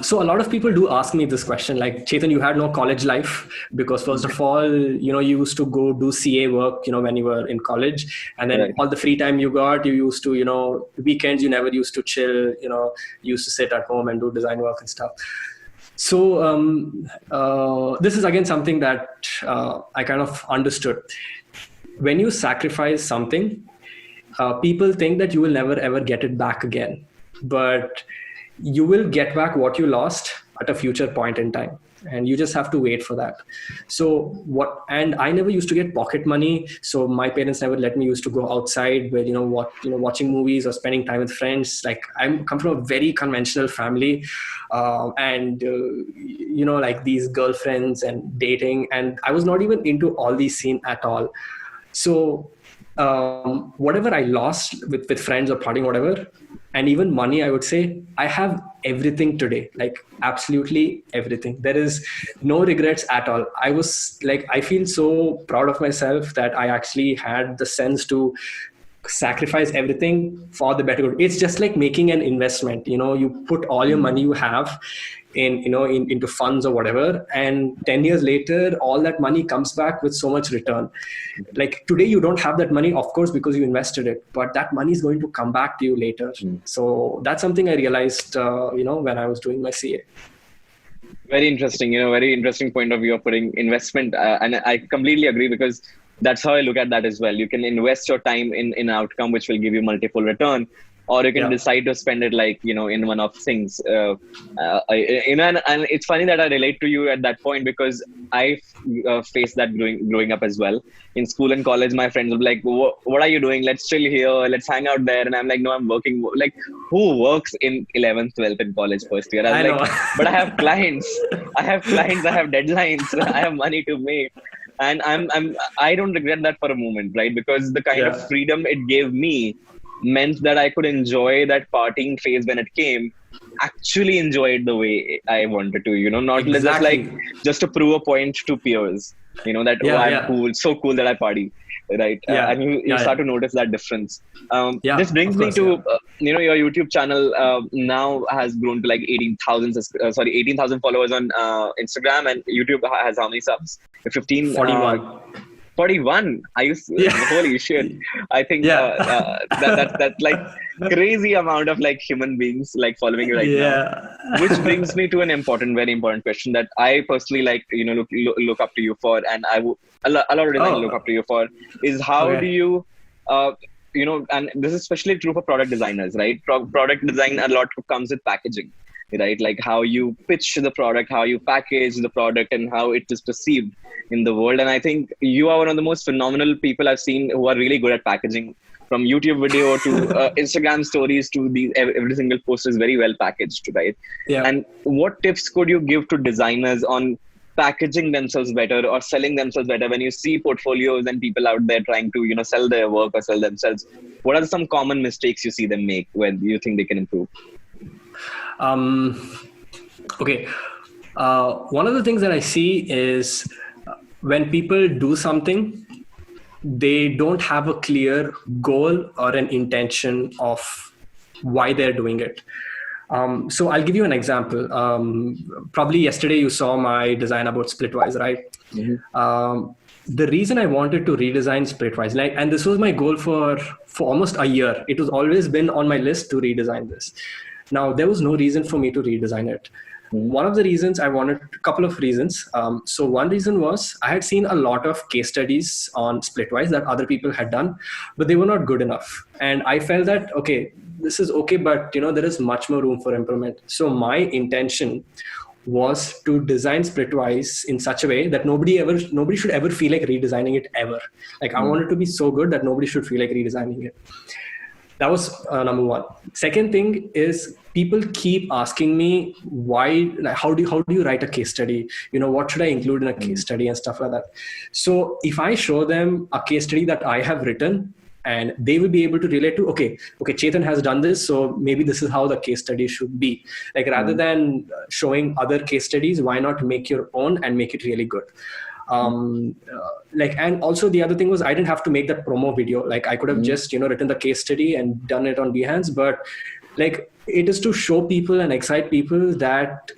A: So a lot of people do ask me this question, like, Chethan, you had no college life because first of all, you used to go do CA work, when you were in college, and then all the free time you got, you used to, weekends, you never used to chill, you used to sit at home and do design work and stuff. So this is again something that I kind of understood. When you sacrifice something, people think that you will never ever get it back again, but you will get back what you lost at a future point in time, and you just have to wait for that. And I never used to get pocket money, so my parents never let me used to go outside with watching movies or spending time with friends. Like, I come from a very conventional family, and like these girlfriends and dating, and I was not even into all these scene at all. So whatever I lost with friends or partying, whatever, and even money, I would say I have everything today, like absolutely everything. There is no regrets at all. I feel so proud of myself that I actually had the sense to sacrifice everything for the better good. It's just like making an investment. You put all your money you have into funds or whatever, and 10 years later all that money comes back with so much return. Like, today you don't have that money, of course, because you invested it, but that money is going to come back to you later. So that's something I realized when I was doing my CA.
B: Very interesting, very interesting point of view of putting investment, and I completely agree, because that's how I look at that as well. You can invest your time in an outcome which will give you multiple return, or you can decide to spend it in one of things. And it's funny that I relate to you at that point, because I faced that growing up as well. In school and college, my friends would be like, what are you doing? Let's chill here. Let's hang out there. And I'm like, no, I'm working. Like, who works in 11th, 12th in college first year? I was like, but I have clients. I have deadlines. I have money to make. And I don't regret that for a moment, right? Because the kind of freedom it gave me meant that I could enjoy that partying phase when it came, actually enjoy it the way I wanted to, not just to prove a point to peers, that, I'm cool, so cool that I party, right? And you start to notice that difference. This brings me to, your YouTube channel now has grown to like 18,000 followers on Instagram, and YouTube has how many subs? 15? 41. Holy shit. I think that's like crazy amount of like human beings like following you right now. Which brings me to very important question that I personally look up to you for, and a lot of designers look up to you for, is how do you and this is especially true for product designers, right? Product design a lot comes with packaging, right? Like how you pitch the product, how you package the product, and how it is perceived in the world. And I think you are one of the most phenomenal people I've seen who are really good at packaging. From YouTube video to Instagram stories to every single post is very well packaged, right? And what tips could you give to designers on packaging themselves better or selling themselves better when you see portfolios and people out there trying to sell their work or sell themselves? What are some common mistakes you see them make when you think they can improve?
A: Okay. One of the things that I see is when people do something, they don't have a clear goal or an intention of why they're doing it. So I'll give you an example. Probably yesterday you saw my design about Splitwise, right? The reason I wanted to redesign Splitwise, and this was my goal for almost a year. It was always been on my list to redesign this. Now, there was no reason for me to redesign it. One of the reasons I wanted, a couple of reasons. So one reason was I had seen a lot of case studies on Splitwise that other people had done, but they were not good enough. And I felt that, okay, this is okay, but there is much more room for improvement. So my intention was to design Splitwise in such a way that nobody should ever feel like redesigning it ever. Like I want it to be so good that nobody should feel like redesigning it. That was number one. Second thing is people keep asking me why, like, how do you write a case study? What should I include in a case study and stuff like that. So if I show them a case study that I have written, and they will be able to relate to, okay, Chethan has done this, so maybe this is how the case study should be. Like rather than showing other case studies, why not make your own and make it really good? And also the other thing was I didn't have to make that promo video. Like I could have just written the case study and done it on Behance, but like it is to show people and excite people that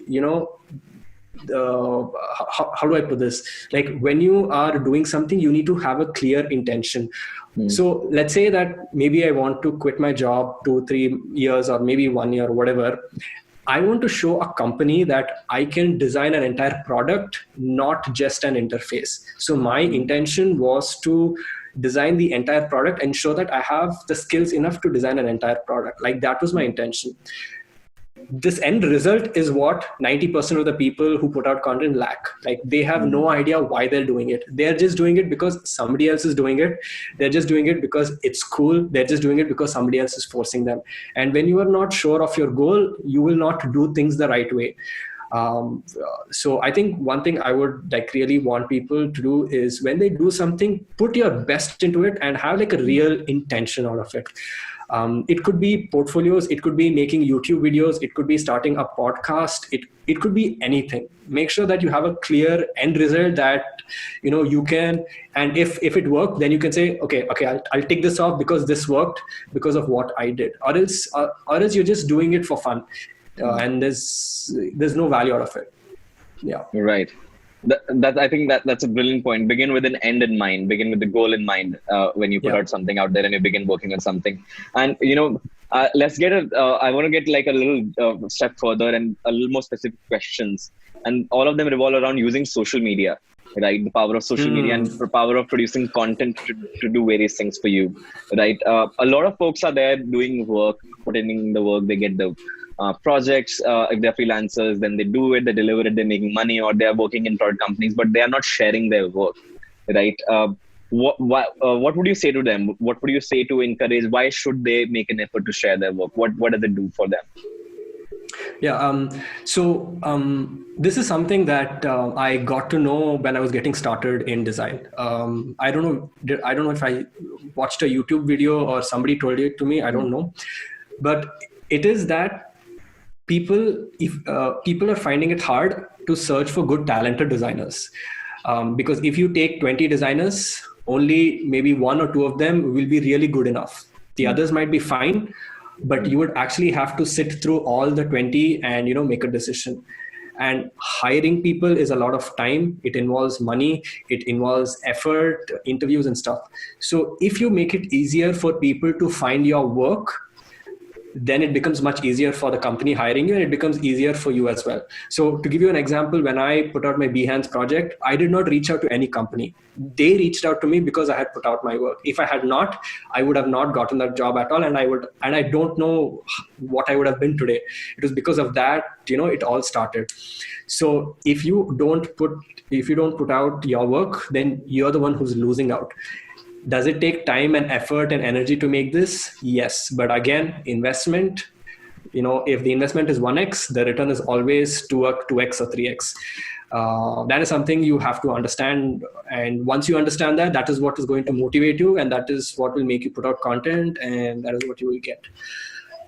A: how do I put this? Like when you are doing something, you need to have a clear intention. So let's say that maybe I want to quit my job 2-3 years or maybe 1 year or whatever. I want to show a company that I can design an entire product, not just an interface. So my intention was to design the entire product and show that I have the skills enough to design an entire product. Like that was my intention. This end result is what 90% of the people who put out content lack. Like they have no idea why they're doing it. They're just doing it because somebody else is doing it. They're just doing it because it's cool. They're just doing it because somebody else is forcing them. And when you are not sure of your goal, you will not do things the right way. So I think one thing I would like really want people to do is when they do something, put your best into it and have like a real intention out of it. It could be portfolios, it could be making YouTube videos, it could be starting a podcast, it could be anything. Make sure that you have a clear end result that you can, and if it worked, then you can say, okay, I'll take this off because this worked because of what I did, or else you're just doing it for fun, and there's no value out of it. Yeah,
B: right. I think that's a brilliant point. Begin with an end in mind. Begin with the goal in mind when you put out something out there and you begin working on something. And let's get I want to get like a little step further and a little more specific questions. And all of them revolve around using social media, right? The power of social media and the power of producing content to do various things for you, right? A lot of folks are there doing work, putting in the work. They get the projects. If they're freelancers, then they do it, they deliver it, they're making money, or they're working in product companies, but they are not sharing their work, right? What would you say to them? What would you say to encourage? Why should they make an effort to share their work? What does it do for them?
A: Yeah. This is something that I got to know when I was getting started in design. I don't know if I watched a YouTube video or somebody told it to me. I don't know, but it is that people are finding it hard to search for good, talented designers. Because if you take 20 designers, only maybe 1 or 2 of them will be really good enough. The others might be fine, but you would actually have to sit through all the 20 and make a decision. And hiring people is a lot of time. It involves money, it involves effort, interviews and stuff. So if you make it easier for people to find your work, then it becomes much easier for the company hiring you, and it becomes easier for you as well. So to give you an example, when I put out my Behance project, I did not reach out to any company. They reached out to me because I had put out my work. If I had not, I would have not gotten that job at all. And I don't know what I would have been today. It was because of that, it all started. So if you don't put out your work, then you're the one who's losing out. Does it take time and effort and energy to make this? Yes. But again, investment, if the investment is 1x, the return is always 2x or 3x. That is something you have to understand. And once you understand that is what is going to motivate you. And that is what will make you put out content. And that is what you will get.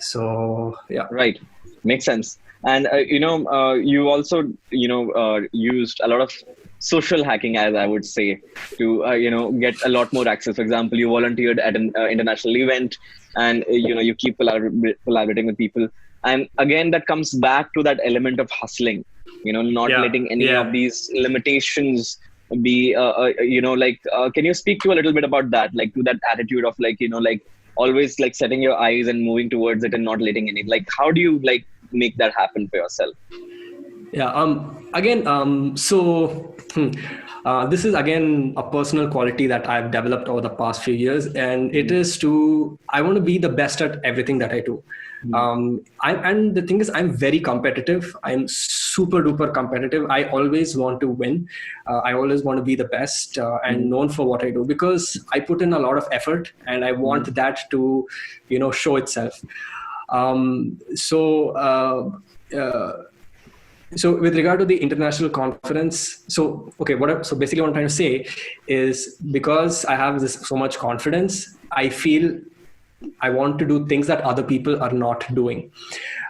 A: So, yeah.
B: Right. Makes sense. And, you also, used a lot of social hacking, as I would say, to, get a lot more access. For example, you volunteered at an international event and, you keep collaborating with people. And again, that comes back to that element of hustling, not letting any of these limitations be, can you speak to a little bit about that? Like, to that attitude of always setting your eyes and moving towards it and not letting any, how do you make that happen for yourself?
A: This is again a personal quality that I've developed over the past few years, and it is I want to be the best at everything that I do. And the thing is, I'm very competitive. I'm super duper competitive. I always want to win. I always want to be the best and known for what I do, because I put in a lot of effort, and I want that to, show itself. So with regard to the international conference, so basically what I'm trying to say is, because I have so much confidence, I feel I want to do things that other people are not doing.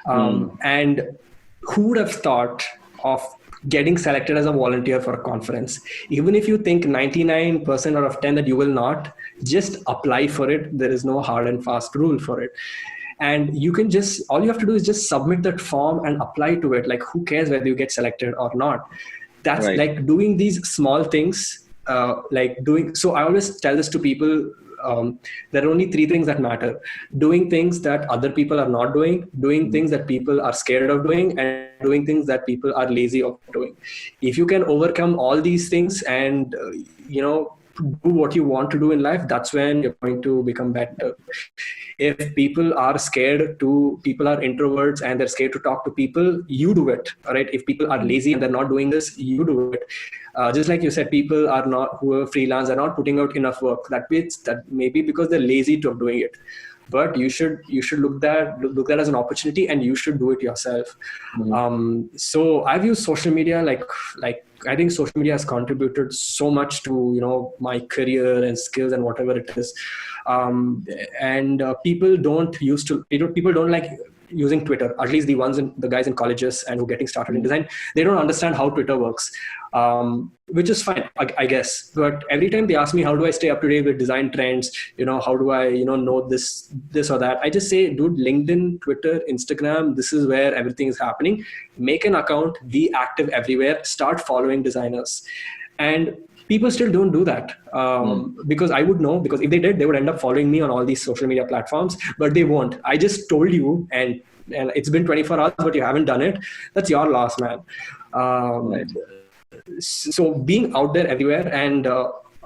A: And who would have thought of getting selected as a volunteer for a conference? Even if you think 99% out of 10 that you will not, just apply for it. There is no hard and fast rule for it. And you can all you have to do is just submit that form and apply to it. Like, who cares whether you get selected or not? That's right. Like doing these small things, so I always tell this to people. There are only 3 things that matter: doing things that other people are not doing, doing things that people are scared of doing, and doing things that people are lazy of doing. If you can overcome all these things and, do what you want to do in life, that's when you're going to become better. If people are people are introverts and they're scared to talk to people, you do it. All right. If people are lazy and they're not doing this, you do it. Just like you said, people who are freelance are not putting out enough work. That may be because they're lazy to doing it. But you should look that as an opportunity, and you should do it yourself. So I've used social media, I think social media has contributed so much to, my career and skills and whatever it is. People don't like using Twitter, at least the guys in colleges and who are getting started in design. They don't understand how Twitter works, which is fine, I guess. But every time they ask me, how do I stay up to date with design trends? How do I, know this or that? I just say, dude, LinkedIn, Twitter, Instagram, this is where everything is happening. Make an account, be active everywhere, start following designers. And people still don't do that, because I would know, because if they did, they would end up following me on all these social media platforms, but they won't. I just told you, and it's been 24 hours, but you haven't done it. That's your loss, man. Right. So being out there everywhere. And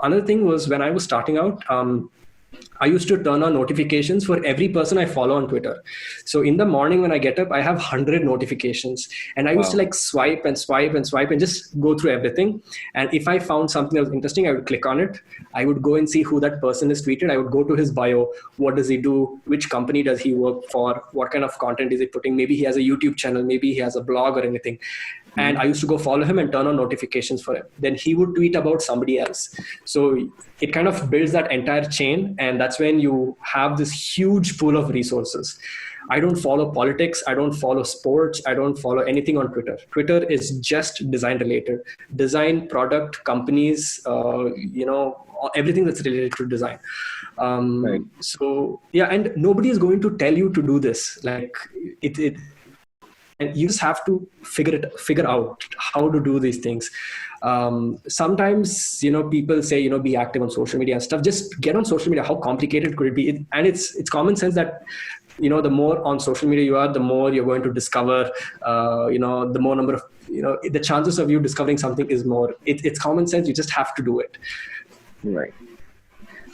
A: another thing was, when I was starting out, I used to turn on notifications for every person I follow on Twitter. So in the morning when I get up, I have 100 notifications, and I used to swipe and swipe and swipe and just go through everything. And if I found something that was interesting, I would click on it. I would go and see who that person is tweeted. I would go to his bio. What does he do? Which company does he work for? What kind of content is he putting? Maybe he has a YouTube channel. Maybe he has a blog or anything. And I used to go follow him and turn on notifications for him. Then he would tweet about somebody else. So it kind of builds that entire chain. And that's when you have this huge pool of resources. I don't follow politics. I don't follow sports. I don't follow anything on Twitter. Twitter is just design related. Design, product, companies, everything that's related to design. Right. So, yeah, and nobody is going to tell you to do this. And you just have to figure out how to do these things. Sometimes, people say, be active on social media and stuff. Just get on social media. How complicated could it be? And it's common sense that, the more on social media you are, the more you're going to discover, the more number of, the chances of you discovering something is more. It's common sense. You just have to do it.
B: Right.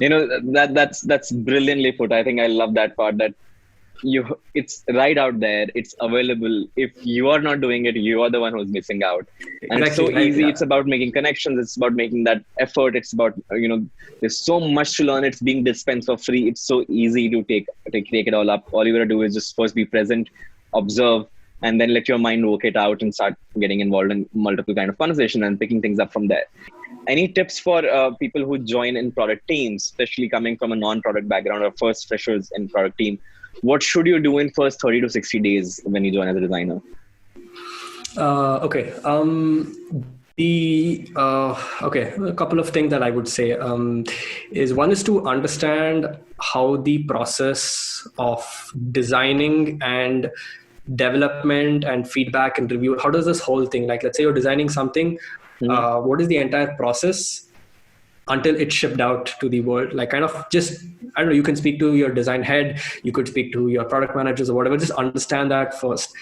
B: That's brilliantly put. I think I love that part, that it's right out there, it's available. If you are not doing it, you are the one who's missing out. And exactly, it's so easy. Yeah. It's about making connections, it's about making that effort, it's about there's so much to learn. It's being dispensed for free. It's so easy to take it all up. All you gotta do is just first be present, observe, and then let your mind work it out and start getting involved in multiple kind of conversation and picking things up from there. Any tips for people who join in product teams, especially coming from a non-product background or first freshers in product team? What should you do in first 30 to 60 days when you join as a designer?
A: Okay. A couple of things that I would say is, one is to understand how the process of designing and development and feedback and review, how does this whole thing, like let's say you're designing something, what is the entire process until it's shipped out to the world? Like kind of just, I don't know, you can speak to your design head, you could speak to your product managers or whatever, just understand that first.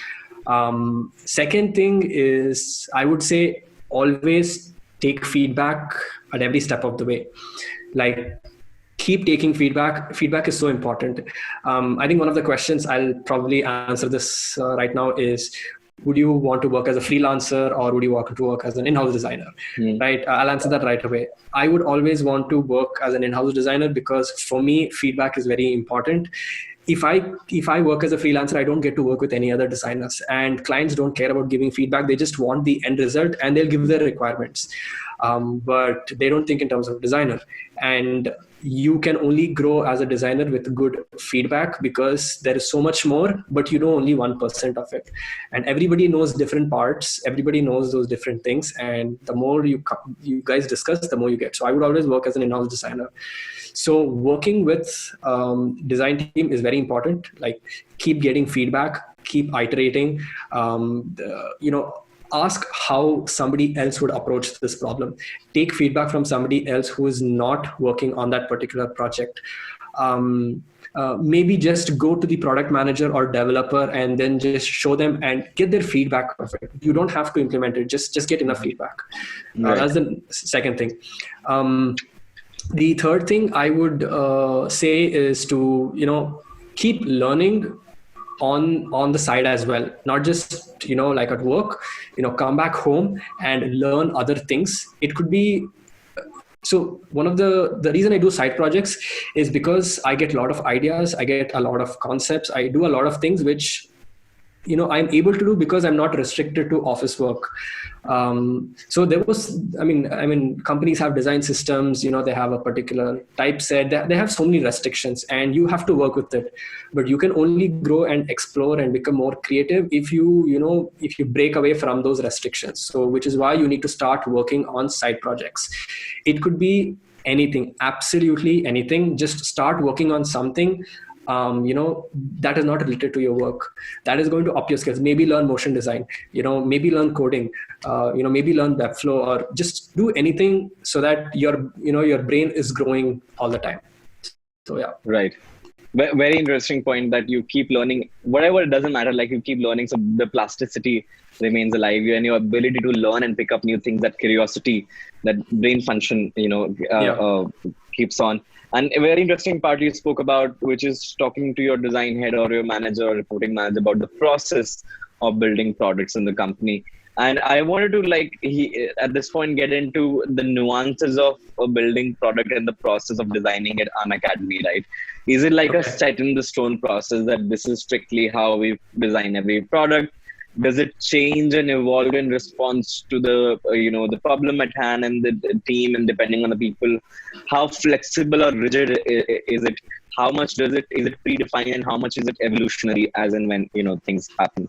A: Second thing is, I would say always take feedback at every step of the way. Like keep taking feedback. Feedback is so important. I think one of the questions, I'll probably answer this right now, is would you want to work as a freelancer or would you want to work as an in-house designer? Right? I'll answer that right away. I would always want to work as an in-house designer because for me, feedback is very important. If I work as a freelancer, I don't get to work with any other designers, and clients don't care about giving feedback. They just want the end result and they'll give their requirements. But they don't think in terms of designer. And you can only grow as a designer with good feedback because there is so much more, but you know only 1% of it. And everybody knows different parts. Everybody knows those different things. And the more you guys discuss, the more you get. So I would always work as an in-house designer. So working with design team is very important. Like keep getting feedback, keep iterating, ask how somebody else would approach this problem. Take feedback from somebody else who is not working on that particular project. Maybe just go to the product manager or developer and then just show them and get their feedback of it. You don't have to implement it. Just get enough feedback. That's the second thing. The third thing I would say is to, keep learning on the side as well, not just like at work. Come back home and learn other things. It could be, so one of the reason I do side projects is because I get a lot of ideas, I get a lot of concepts, I do a lot of things which I'm able to do because I'm not restricted to office work. So there was, I mean, companies have design systems, they have a particular typeset, they have so many restrictions and you have to work with it. But you can only grow and explore and become more creative if you break away from those restrictions. So which is why you need to start working on side projects. It could be anything, absolutely anything. Just start working on something that is not related to your work, that is going to up your skills. Maybe learn motion design, maybe learn coding, maybe learn Webflow, or just do anything so that your brain is growing all the time. So yeah.
B: Right. Very interesting point that you keep learning, whatever, it doesn't matter, like you keep learning. So the plasticity remains alive and your ability to learn and pick up new things, that curiosity, that brain function, keeps on. And a very interesting part you spoke about, which is talking to your design head or your manager or reporting manager about the process of building products in the company. And I wanted to at this point get into the nuances of building product and the process of designing at Unacademy, right? Is it like a set in the stone process that this is strictly how we design every product? Does it change and evolve in response to the the problem at hand and the team, and depending on the people? How flexible or rigid is it? How much is it predefined, and how much is it evolutionary as and when things happen?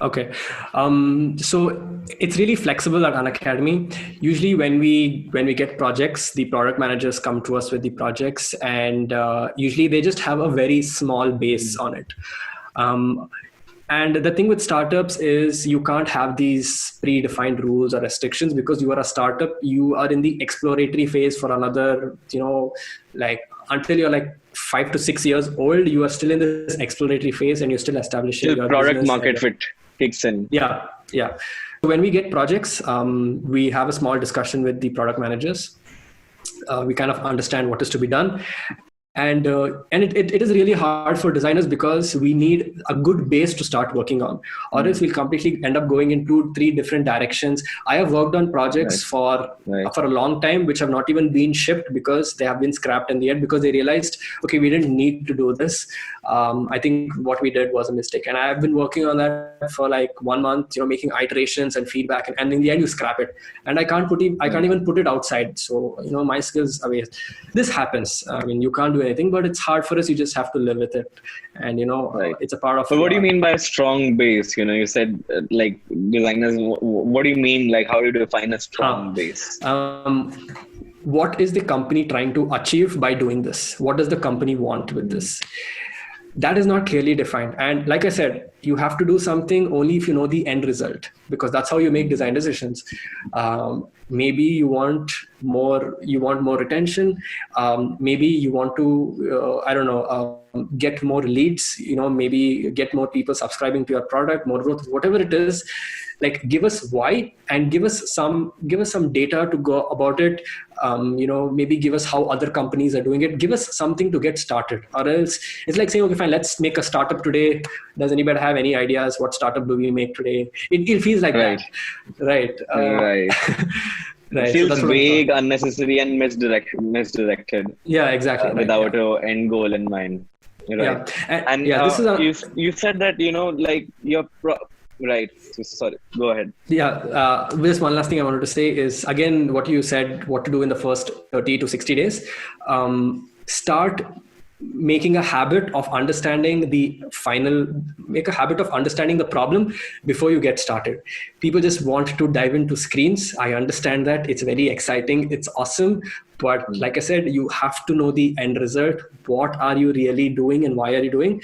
A: Okay. So it's really flexible at Unacademy. Usually when we get projects, the product managers come to us with the projects, and usually they just have a very small base on it. And the thing with startups is you can't have these predefined rules or restrictions because you are a startup. You are in the exploratory phase for another, until you're 5 to 6 years old, you are still in this exploratory phase and you're still establishing your
B: product market fit kicks in.
A: Yeah. When we get projects, we have a small discussion with the product managers. We kind of understand what is to be done. And it is really hard for designers because we need a good base to start working on, or else we'll completely end up going into 3 different directions. I have worked on projects for a long time, which have not even been shipped because they have been scrapped in the end because they realized, okay, we didn't need to do this. I think what we did was a mistake. And I've been working on that for 1 month, making iterations and feedback. And in the end, you scrap it. And I can't even put it outside. So, my skills are waste. This happens. I mean, you can't do anything, but it's hard for us. You just have to live with it. And, it's a part of...
B: But what do you mean by a strong base? You said designers, what do you mean? How do you define a strong base?
A: What is the company trying to achieve by doing this? What does the company want with this? That is not clearly defined. And like I said, you have to do something only if you know the end result, because that's how you make design decisions. Maybe you want more retention. Maybe you want to, I don't know, get more leads, maybe get more people subscribing to your product, more growth, whatever it is. Like, give us why, and give us some data to go about it. Maybe give us how other companies are doing it. Give us something to get started, or else it's like saying, okay, fine, let's make a startup today. Does anybody have any ideas? What startup do we make today? It feels like
B: Right.
A: that, right?
B: Right.
A: Right.
B: It feels
A: that's what I'm
B: vague,
A: talking.
B: unnecessary, and misdirected.
A: Yeah, exactly. Right,
B: Without
A: yeah.
B: an end goal in mind. Right.
A: Yeah, and
B: And
A: this is
B: you said that, like right. So, sorry. Go ahead.
A: Just one last thing I wanted to say is, again, what you said, what to do in the first 30 to 60 days. Start making a habit of understanding the problem before you get started. People just want to dive into screens. I understand that. It's very exciting. It's awesome. But like I said, you have to know the end result. What are you really doing and why are you doing?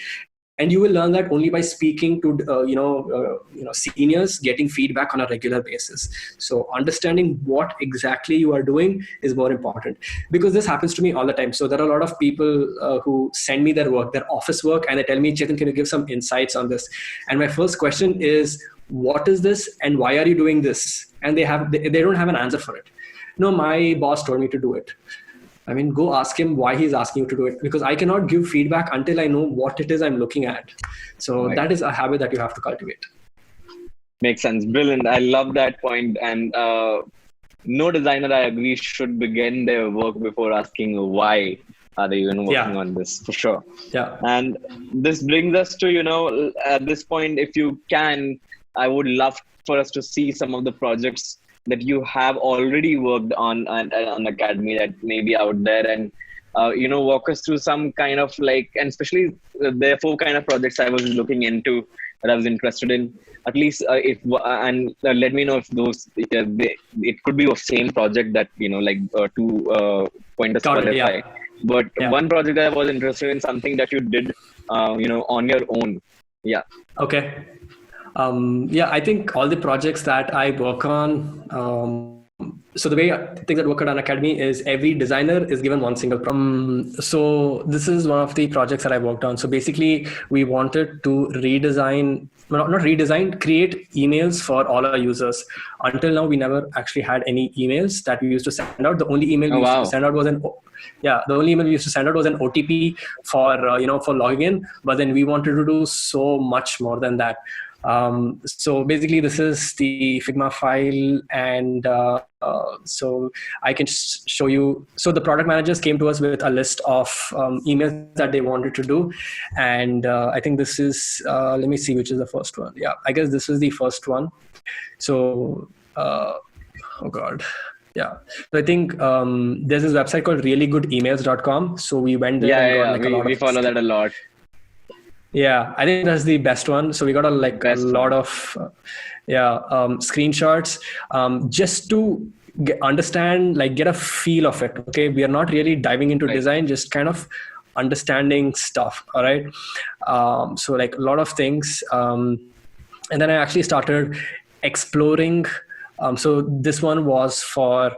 A: And you will learn that only by speaking to seniors, getting feedback on a regular basis. So understanding what exactly you are doing is more important, because this happens to me all the time. So there are a lot of people who send me their work, their office work, and they tell me, Chethan, can you give some insights on this? And my first question is, what is this and why are you doing this? And they don't have an answer for it. No, my boss told me to do it. I mean, go ask him why he's asking you to do it, because I cannot give feedback until I know what it is I'm looking at. So
B: Right.
A: that is a habit that you have to cultivate.
B: Makes sense. Brilliant. I love that point. And no designer, I agree, should begin their work before asking why are they even working on this, for sure.
A: Yeah.
B: And this brings us to, at this point, if you can, I would love for us to see some of the projects that you have already worked on Academy that may be out there, and walk us through some kind of like, and especially there are 4 kind of projects I was looking into that I was interested in. At least let me know if those it could be of same project that 2 pointers qualify.
A: Yeah.
B: But one project that I was interested in, something that you did on your own. Yeah.
A: Okay. I think all the projects that I work on, so the way things that work at Unacademy is every designer is given one single project. So this is one of the projects that I worked on. So basically, we wanted to create emails for all our users. Until now, we never actually had any emails that we used to send out. The only email we used to send out was the only email we used to send out was an OTP for for logging in. But then we wanted to do so much more than that. So basically, this is the Figma file, and so I can show you. So the product managers came to us with a list of emails that they wanted to do, and I think this is. Let me see which is the first one. Yeah, I guess this is the first one. So, oh god. Yeah. So I think there's this website called reallygoodemails.com. So we went there and got like a lot of.
B: We follow that a lot.
A: Yeah, I think that's the best one. So we got a lot of screenshots just to understand, get a feel of it. Okay, we are not really diving into design, just kind of understanding stuff. All right. So a lot of things, and then I actually started exploring. So this one was for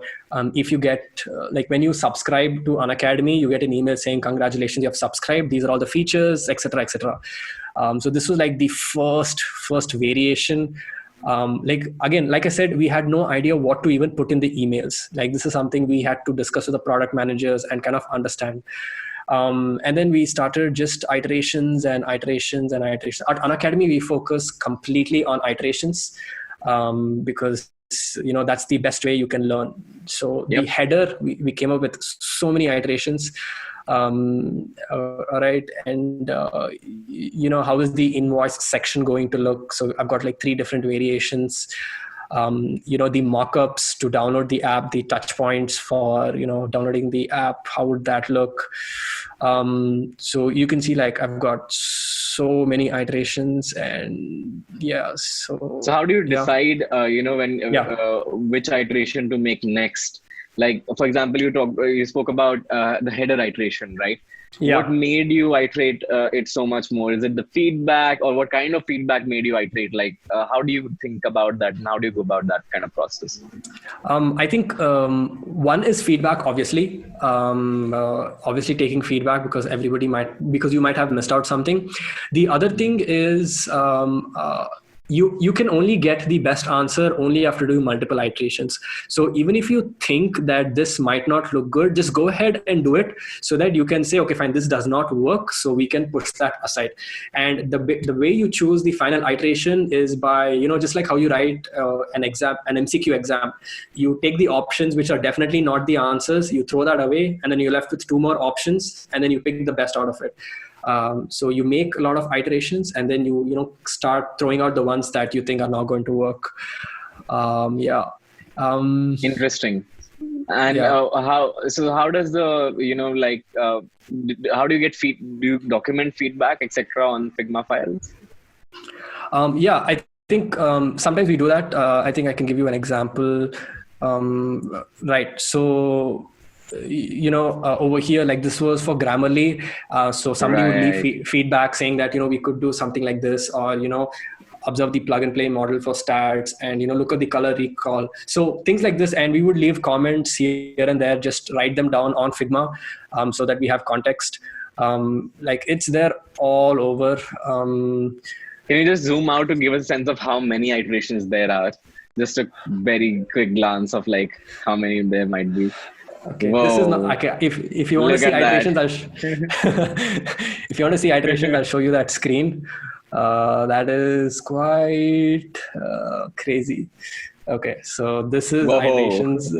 A: if you get when you subscribe to Unacademy, you get an email saying, congratulations, you have subscribed. These are all the features, etc., etc. So this was the first variation. Again, like I said, we had no idea what to even put in the emails. This is something we had to discuss with the product managers and kind of understand. And then we started just iterations and iterations and iterations. At Unacademy, we focus completely on iterations because that's the best way you can learn. So the header, we came up with so many iterations. All right. And how is the invoice section going to look? So I've got 3 different variations. The mockups to download the app, the touch points for downloading the app, how would that look? So you can see I've got so many iterations, and
B: so how do you decide when which iteration to make next? Like, for example, you spoke about the header iteration, right?
A: Yeah.
B: What made you iterate it so much more? Is it the feedback, or what kind of feedback made you iterate? Like, how do you think about that, and how do you go about that kind of process?
A: I think one is feedback, obviously. Obviously taking feedback because because you might have missed out something. The other thing is you can only get the best answer only after doing multiple iterations. So even if you think that this might not look good, just go ahead and do it so that you can say, okay, fine, this does not work, so we can push that aside. And the way you choose the final iteration is by, just like how you write an MCQ exam. You take the options which are definitely not the answers, you throw that away, and then you're left with two more options, and then you pick the best out of it. So you make a lot of iterations, and then you start throwing out the ones that you think are not going to work.
B: Interesting. And
A: Yeah.
B: how does the how do you get do you document feedback, etc., on Figma files?
A: I think sometimes we do that. I think I can give you an example. Right. So over here, like this was for Grammarly. So somebody would leave feedback saying that, we could do something like this, or, observe the plug and play model for stats, and, look at the color recall. So things like this. And we would leave comments here and there, just write them down on Figma so that we have context. Like it's there all over.
B: Can you just zoom out to give us a sense of how many iterations there are? Just a very quick glance of like how many there might be.
A: Okay, whoa. This is not okay. If you want to see iterations, if you want to see iterations, I'll show you that screen. That is quite crazy. Okay, so this is iterations.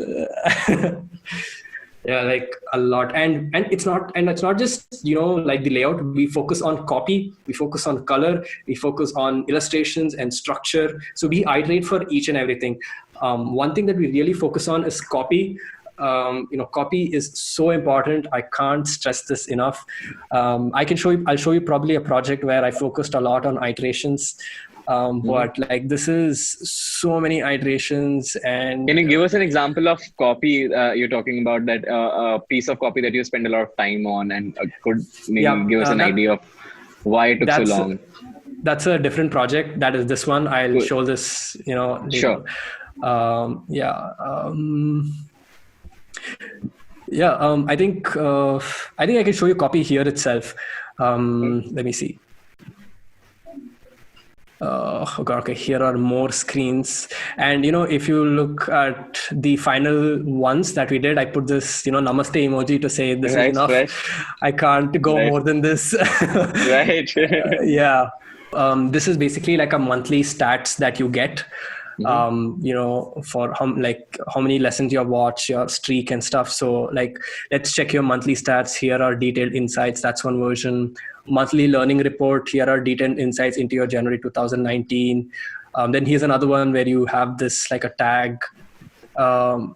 A: Yeah, like a lot, and it's not just like the layout. We focus on copy, we focus on color, we focus on illustrations and structure. So we iterate for each and everything. One thing that we really focus on is copy. Copy is so important. I can't stress this enough. I'll show you probably a project where I focused a lot on iterations. But like this is so many iterations. And
B: can you give us an example of copy you're talking about, that piece of copy that you spend a lot of time on, and could maybe give us an idea of why it took so long?
A: That's a different project. That is this one. I'll show this, later.
B: Sure.
A: I think I can show you copy here itself. Let me see. Okay, here are more screens. And, if you look at the final ones that we did, I put this, namaste emoji to say this is enough. Right. I can't go more than this.
B: Right.
A: Yeah. This is basically like a monthly stats that you get. For how many lessons you have watched, your streak and stuff. So like, let's check your monthly stats. Here are detailed insights. That's one version. Monthly learning report. Here are detailed insights into your January 2019. Then here's another one where you have this like a tag. And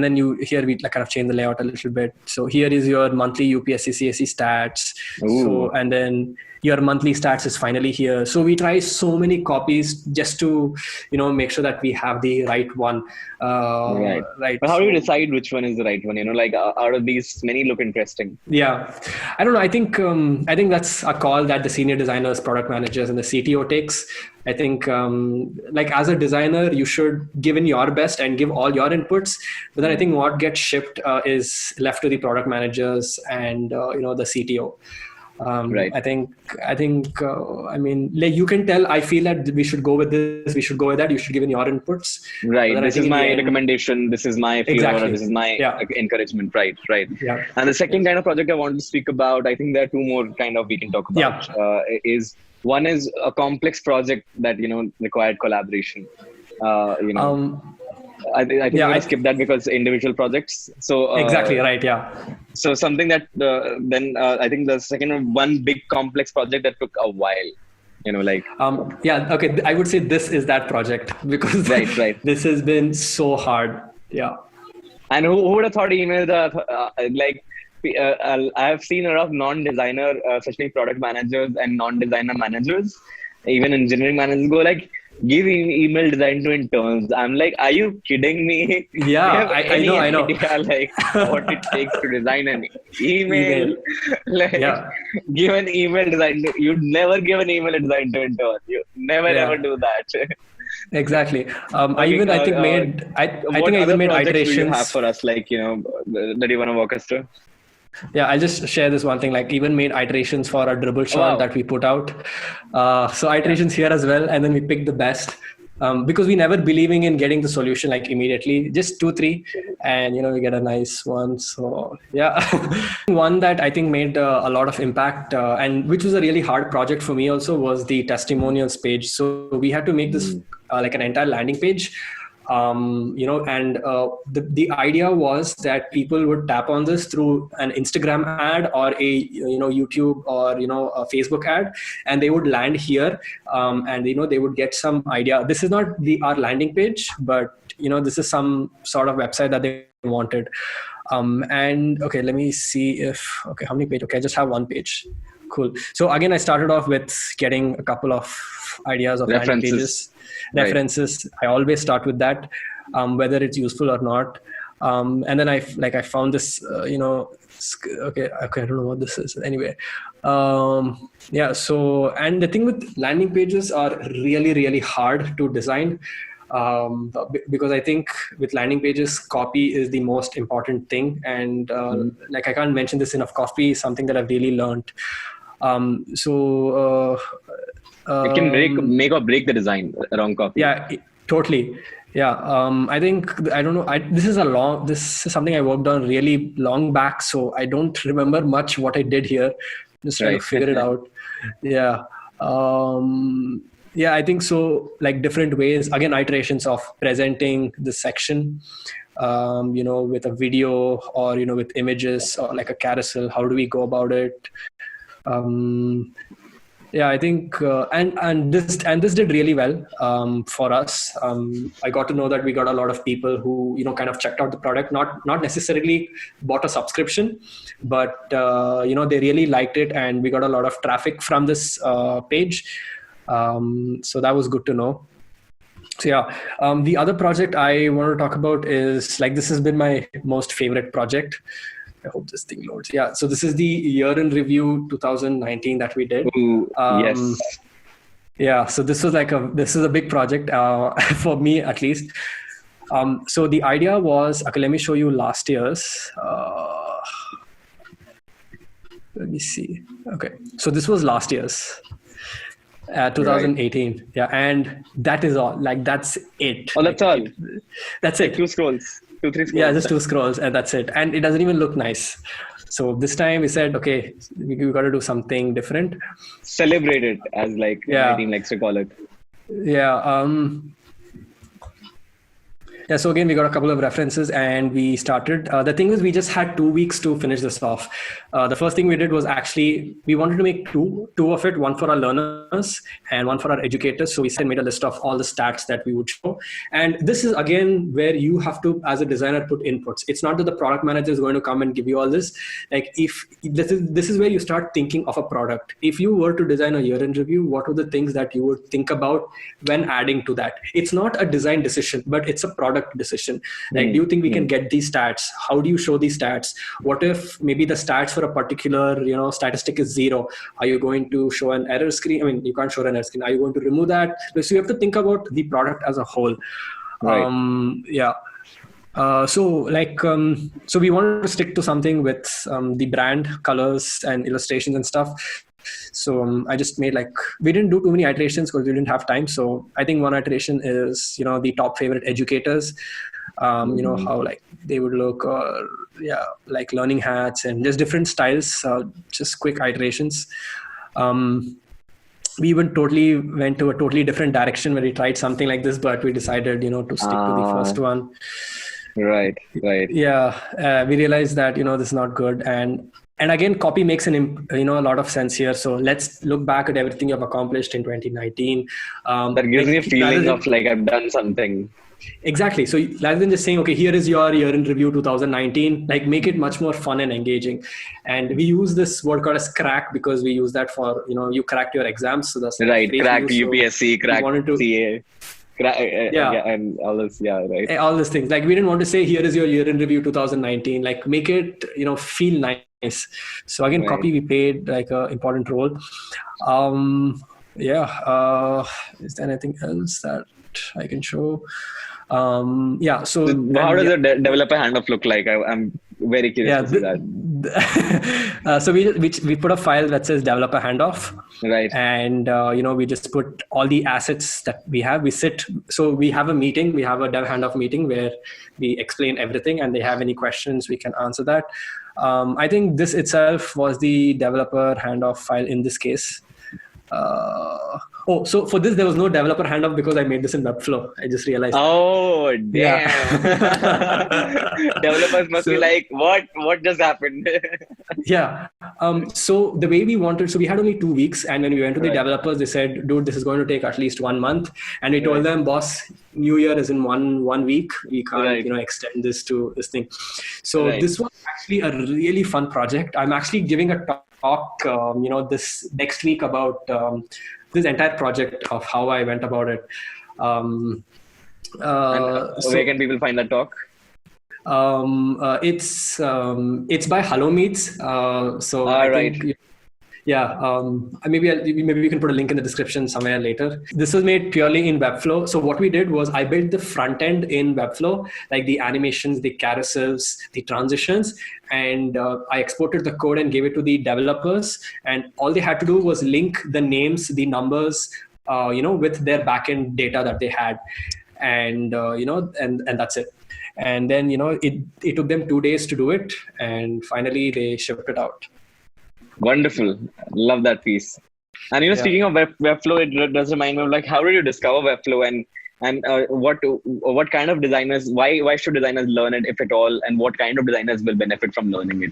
A: then here we kind of change the layout a little bit. So here is your monthly UPSC CSE stats. Ooh. So, and then your monthly stats is finally here. So we try so many copies just to, make sure that we have the right one.
B: Right. But how do you decide which one is the right one? Like out of these, many look interesting.
A: Yeah. I don't know. I think that's a call that the senior designers, product managers, and the CTO takes. I think like as a designer, you should give in your best and give all your inputs. But then I think what gets shipped is left to the product managers and, the CTO.
B: Right.
A: I think like you can tell, I feel that we should go with this, we should go with that, you should give in your inputs.
B: Right. This is my recommendation, this is my feedback, this is my encouragement. Right.
A: Yeah.
B: And the second kind of project I want to speak about, I think there are two more kind of we can talk about. Is one is a complex project that required collaboration. I think I skip that because individual projects. So
A: exactly right. Yeah.
B: So something that then I think the second one big complex project that took a while.
A: Okay. I would say this is that project because
B: right.
A: This has been so hard. Yeah.
B: And who would have thought email I have seen a lot of non-designer, especially product managers and non-designer managers, even engineering managers go like, give email design to interns. I'm like, are you kidding me?
A: Yeah,
B: Do you have
A: I know, I know.
B: idea, like what it takes to design an email? Like,
A: Yeah.
B: give an email design. You'd never give an email design to intern. You never ever
A: Yeah.
B: do that.
A: Exactly.
B: Okay,
A: I think I
B: what
A: think I even
B: other
A: made
B: projects do you have
A: iterations.
B: for us? Like, that you want to walk us through?
A: Yeah, I'll just share this one thing. Like, even made iterations for a dribble
B: Oh,
A: shot
B: wow.
A: that we put out. So
B: Yeah.
A: iterations here as well, and then we picked the best. Because we never believing in getting the solution like immediately, just 2-3, and we get a nice one. So yeah, one that I think made a lot of impact, and which was a really hard project for me also, was the testimonials page. So we had to make this like an entire landing page. And the idea was that people would tap on this through an Instagram ad or a YouTube or a Facebook ad, and they would land here, and they would get some idea. This is not our landing page, but this is some sort of website that they wanted. And okay, let me see if how many pages. Okay, I just have one page. Cool. So again, I started off with getting a couple of ideas of landing pages, references. I always start with that, whether it's useful or not. And then I found this, okay, I don't know what this is. Anyway, yeah. So, and the thing with landing pages are really, really hard to design. Because I think with landing pages, copy is the most important thing. And I can't mention this enough. Copy is something that I've really learned.
B: It can make or break the design, wrong copy.
A: Yeah, totally. Yeah. I think, I don't know. This is something I worked on really long back. So I don't remember much what I did here. Just trying to figure it out. Yeah. Yeah, I think so. Like different ways, again, iterations of presenting the section, with a video or, with images or like a carousel. How do we go about it? Yeah, I think, and this did really well for us. I got to know that we got a lot of people who kind of checked out the product, not necessarily bought a subscription, but they really liked it, and we got a lot of traffic from this page. So that was good to know. So yeah, the other project I want to talk about is this has been my most favorite project. I hope this thing loads. Yeah, so this is the year in review 2019 that we did.
B: Ooh, yes.
A: Yeah, so this is a big project for me at least. So the idea was, okay, let me show you last year's. Let me see. Okay, so this was last year's. 2018. Right. Yeah, and that is all. That's it.
B: Oh, that's all.
A: That's it.
B: 2 scrolls. 2-3 scrolls.
A: Yeah, just 2 scrolls, and that's it. And it doesn't even look nice. So this time we said, okay, we got to do something different.
B: Celebrate it, as my team likes to call it.
A: Yeah. Yeah, so again, we got a couple of references and we started. The thing is, we just had 2 weeks to finish this off. The first thing we did was actually, we wanted to make two of it, one for our learners and one for our educators. So we made a list of all the stats that we would show. And this is, again, where you have to, as a designer, put inputs. It's not that the product manager is going to come and give you all this. If this is where you start thinking of a product. If you were to design a year in review, what are the things that you would think about when adding to that? It's not a design decision, but it's a product decision. Do you think we can get these stats? How do you show these stats? What if maybe the stats for a particular statistic is 0? Are you going to show an error screen? I mean, you can't show an error screen. Are you going to remove that? So you have to think about the product as a whole.
B: Right.
A: Yeah. So we wanted to stick to something with the brand colors and illustrations and stuff. So I just made we didn't do too many iterations because we didn't have time. So I think one iteration is, the top favorite educators, how they would look, learning hats and just different styles, just quick iterations. We even went to a totally different direction where we tried something like this, but we decided, to stick to the first one.
B: Right.
A: Yeah. We realized that, this is not good. And again, copy makes a lot of sense here. So let's look back at everything you've accomplished in 2019.
B: That gives me a feeling of I've done something.
A: Exactly. So rather than just saying, okay, here is your year in review 2019, like make it much more fun and engaging. And we use this word called as crack because we use that for, you cracked your exams. So that's like
B: Right,
A: phrase we
B: cracked
A: use. So
B: UPSC,
A: we
B: cracked
A: wanted to,
B: CA,
A: yeah,
B: yeah, and all this, yeah, right.
A: all these things. Like we didn't want to say, here is your year in review 2019, like make it, feel nice. So again,
B: Right.
A: copy, we played like an important role. Is there anything else that I can show? Yeah. So
B: How does a developer handoff look like? I'm very curious to see that.
A: So we put a file that says developer handoff,
B: Right.
A: and we just put all the assets that we have. So we have a meeting. We have a dev handoff meeting where we explain everything, and they have any questions, we can answer that. I think this itself was the developer handoff file in this case. So for this, there was no developer handoff because I made this in Webflow. I just realized.
B: Oh, damn.
A: Yeah.
B: Developers must be like, what just happened?
A: Yeah. So the way we wanted, so we had only 2 weeks. And when we went to the developers, they said, dude, this is going to take at least 1 month. And we told them, boss, New Year is in one week. We can't, extend this to this thing. So this was actually a really fun project. I'm actually giving a talk, this next week about this entire project of how I went about it.
B: And where can people find that talk?
A: It's by Hello Meets. So I think, maybe we can put a link in the description somewhere later. This was made purely in Webflow. So what we did was I built the front end in Webflow, like the animations, the carousels, the transitions, and I exported the code and gave it to the developers. And all they had to do was link the names, the numbers, with their backend data that they had, and and that's it. And then it took them 2 days to do it, and finally they shipped it out.
B: Wonderful. Love that piece. And speaking of Webflow, it does remind me of like, how did you discover Webflow, and what kind of designers, why should designers learn it, if at all, and what kind of designers will benefit from learning it?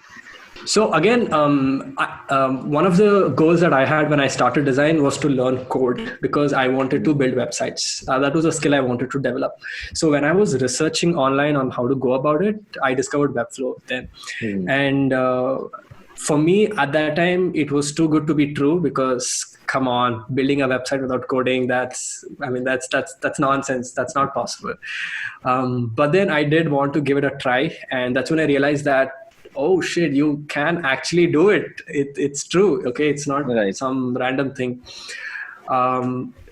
A: So again, one of the goals that I had when I started design was to learn code because I wanted to build websites. That was a skill I wanted to develop. So when I was researching online on how to go about it, I discovered Webflow then. And for me at that time, it was too good to be true because come on, building a website without coding, that's nonsense. That's not possible. But then I did want to give it a try. And that's when I realized that, oh shit, you can actually do it. It's true. Okay. It's not some random thing.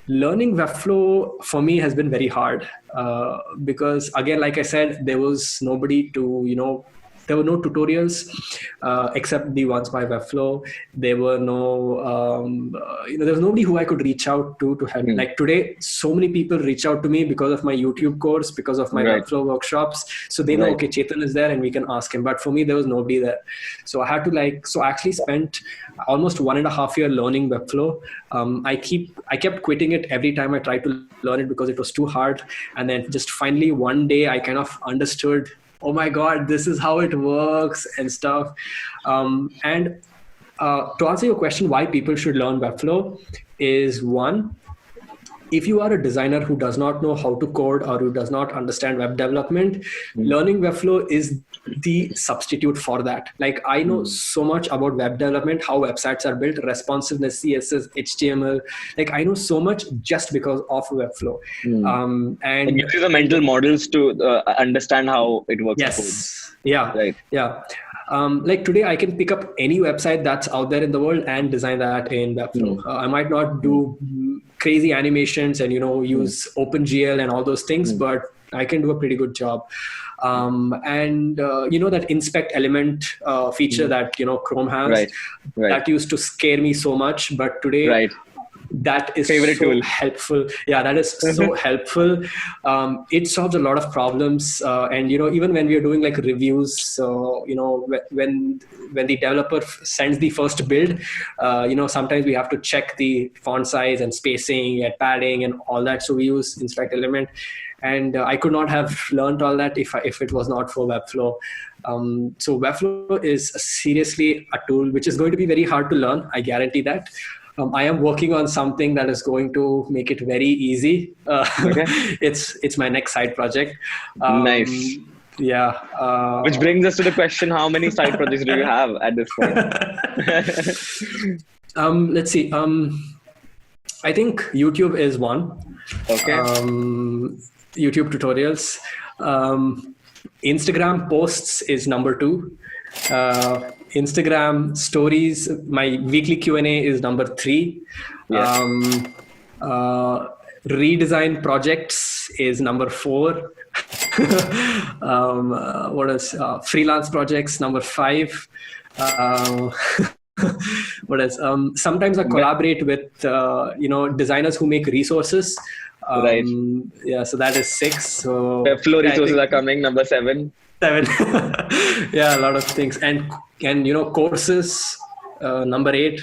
A: Learning Webflow for me has been very hard because again, like I said, there was nobody to, there were no tutorials except the ones by Webflow. There were no, there was nobody who I could reach out to help. Like today, so many people reach out to me because of my YouTube course, because of my Webflow workshops. So they know, okay, Chethan is there and we can ask him. But for me, there was nobody there. So I had to I actually spent almost 1.5 years learning Webflow. I kept quitting it every time I tried to learn it because it was too hard. And then just finally one day I kind of understood, oh my God, this is how it works and stuff. And to answer your question, why people should learn Webflow is one, if you are a designer who does not know how to code or who does not understand web development, learning Webflow is the substitute for that. Like I know so much about web development, how websites are built, responsiveness, CSS, HTML. Like I know so much just because of Webflow. And
B: it gives you the mental models to understand how it works.
A: Yes. Yeah. Yeah. Like today, I can pick up any website that's out there in the world and design that in Webflow. I might not do crazy animations and use OpenGL and all those things, but I can do a pretty good job. And that inspect element feature that Chrome has, that used to scare me so much, but today that is so helpful. Yeah, that is so helpful. It solves a lot of problems. And, even when we are doing like reviews, when the developer sends the first build, sometimes we have to check the font size and spacing and padding and all that. So we use inspect element. And I could not have learned all that if it was not for Webflow. So Webflow is seriously a tool which is going to be very hard to learn. I guarantee that. I am working on something that is going to make it very easy.
B: Okay.
A: It's my next side project.
B: Nice.
A: Yeah.
B: Which brings us to the question: how many side projects do you have at this point?
A: Let's see. I think YouTube is one.
B: Okay.
A: YouTube tutorials. Instagram posts is number 2. Instagram stories, my weekly Q&A is number 3.
B: Yes.
A: Redesign projects is number 4. What else? Freelance projects, number 5. What else? Sometimes I collaborate with designers who make resources.
B: Right.
A: Yeah, so that is 6. So
B: Webflow resources are coming, number 7.
A: 7. Yeah, a lot of things, and courses, number 8.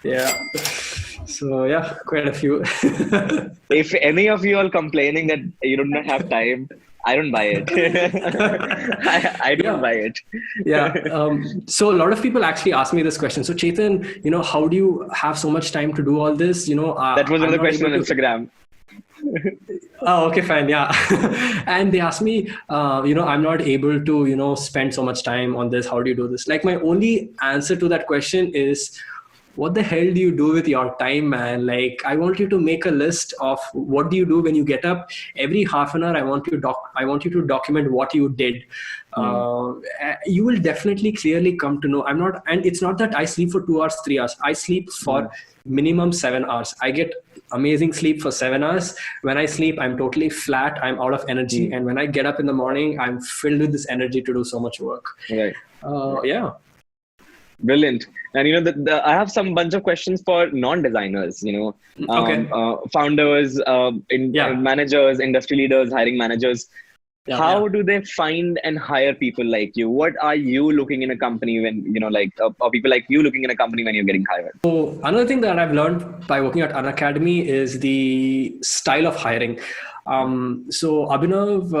A: Yeah. So yeah, quite a few.
B: If any of you are complaining that you do not have time, I don't buy it. I don't buy it.
A: Yeah. So a lot of people actually ask me this question. So Chethan, how do you have so much time to do all this?
B: That was another question on Instagram.
A: Oh, okay, fine. Yeah. And they ask me, I'm not able to, spend so much time on this. How do you do this? Like, my only answer to that question is, what the hell do you do with your time, man? Like, I want you to make a list of what do you do when you get up. Every half an hour, I want you to document what you did. You will definitely clearly come to know. And it's not that I sleep for 2 hours, 3 hours. I sleep for minimum 7 hours. I get amazing sleep for 7 hours. When I sleep, I'm totally flat. I'm out of energy. And when I get up in the morning, I'm filled with this energy to do so much work.
B: Right.
A: Yeah.
B: Brilliant. And I have some bunch of questions for non-designers, founders, managers, industry leaders, hiring managers. How do they find and hire people like you? What are you looking in a company when, or people like you looking in a company when you're getting hired?
A: So another thing that I've learned by working at Unacademy is the style of hiring. So Abhinav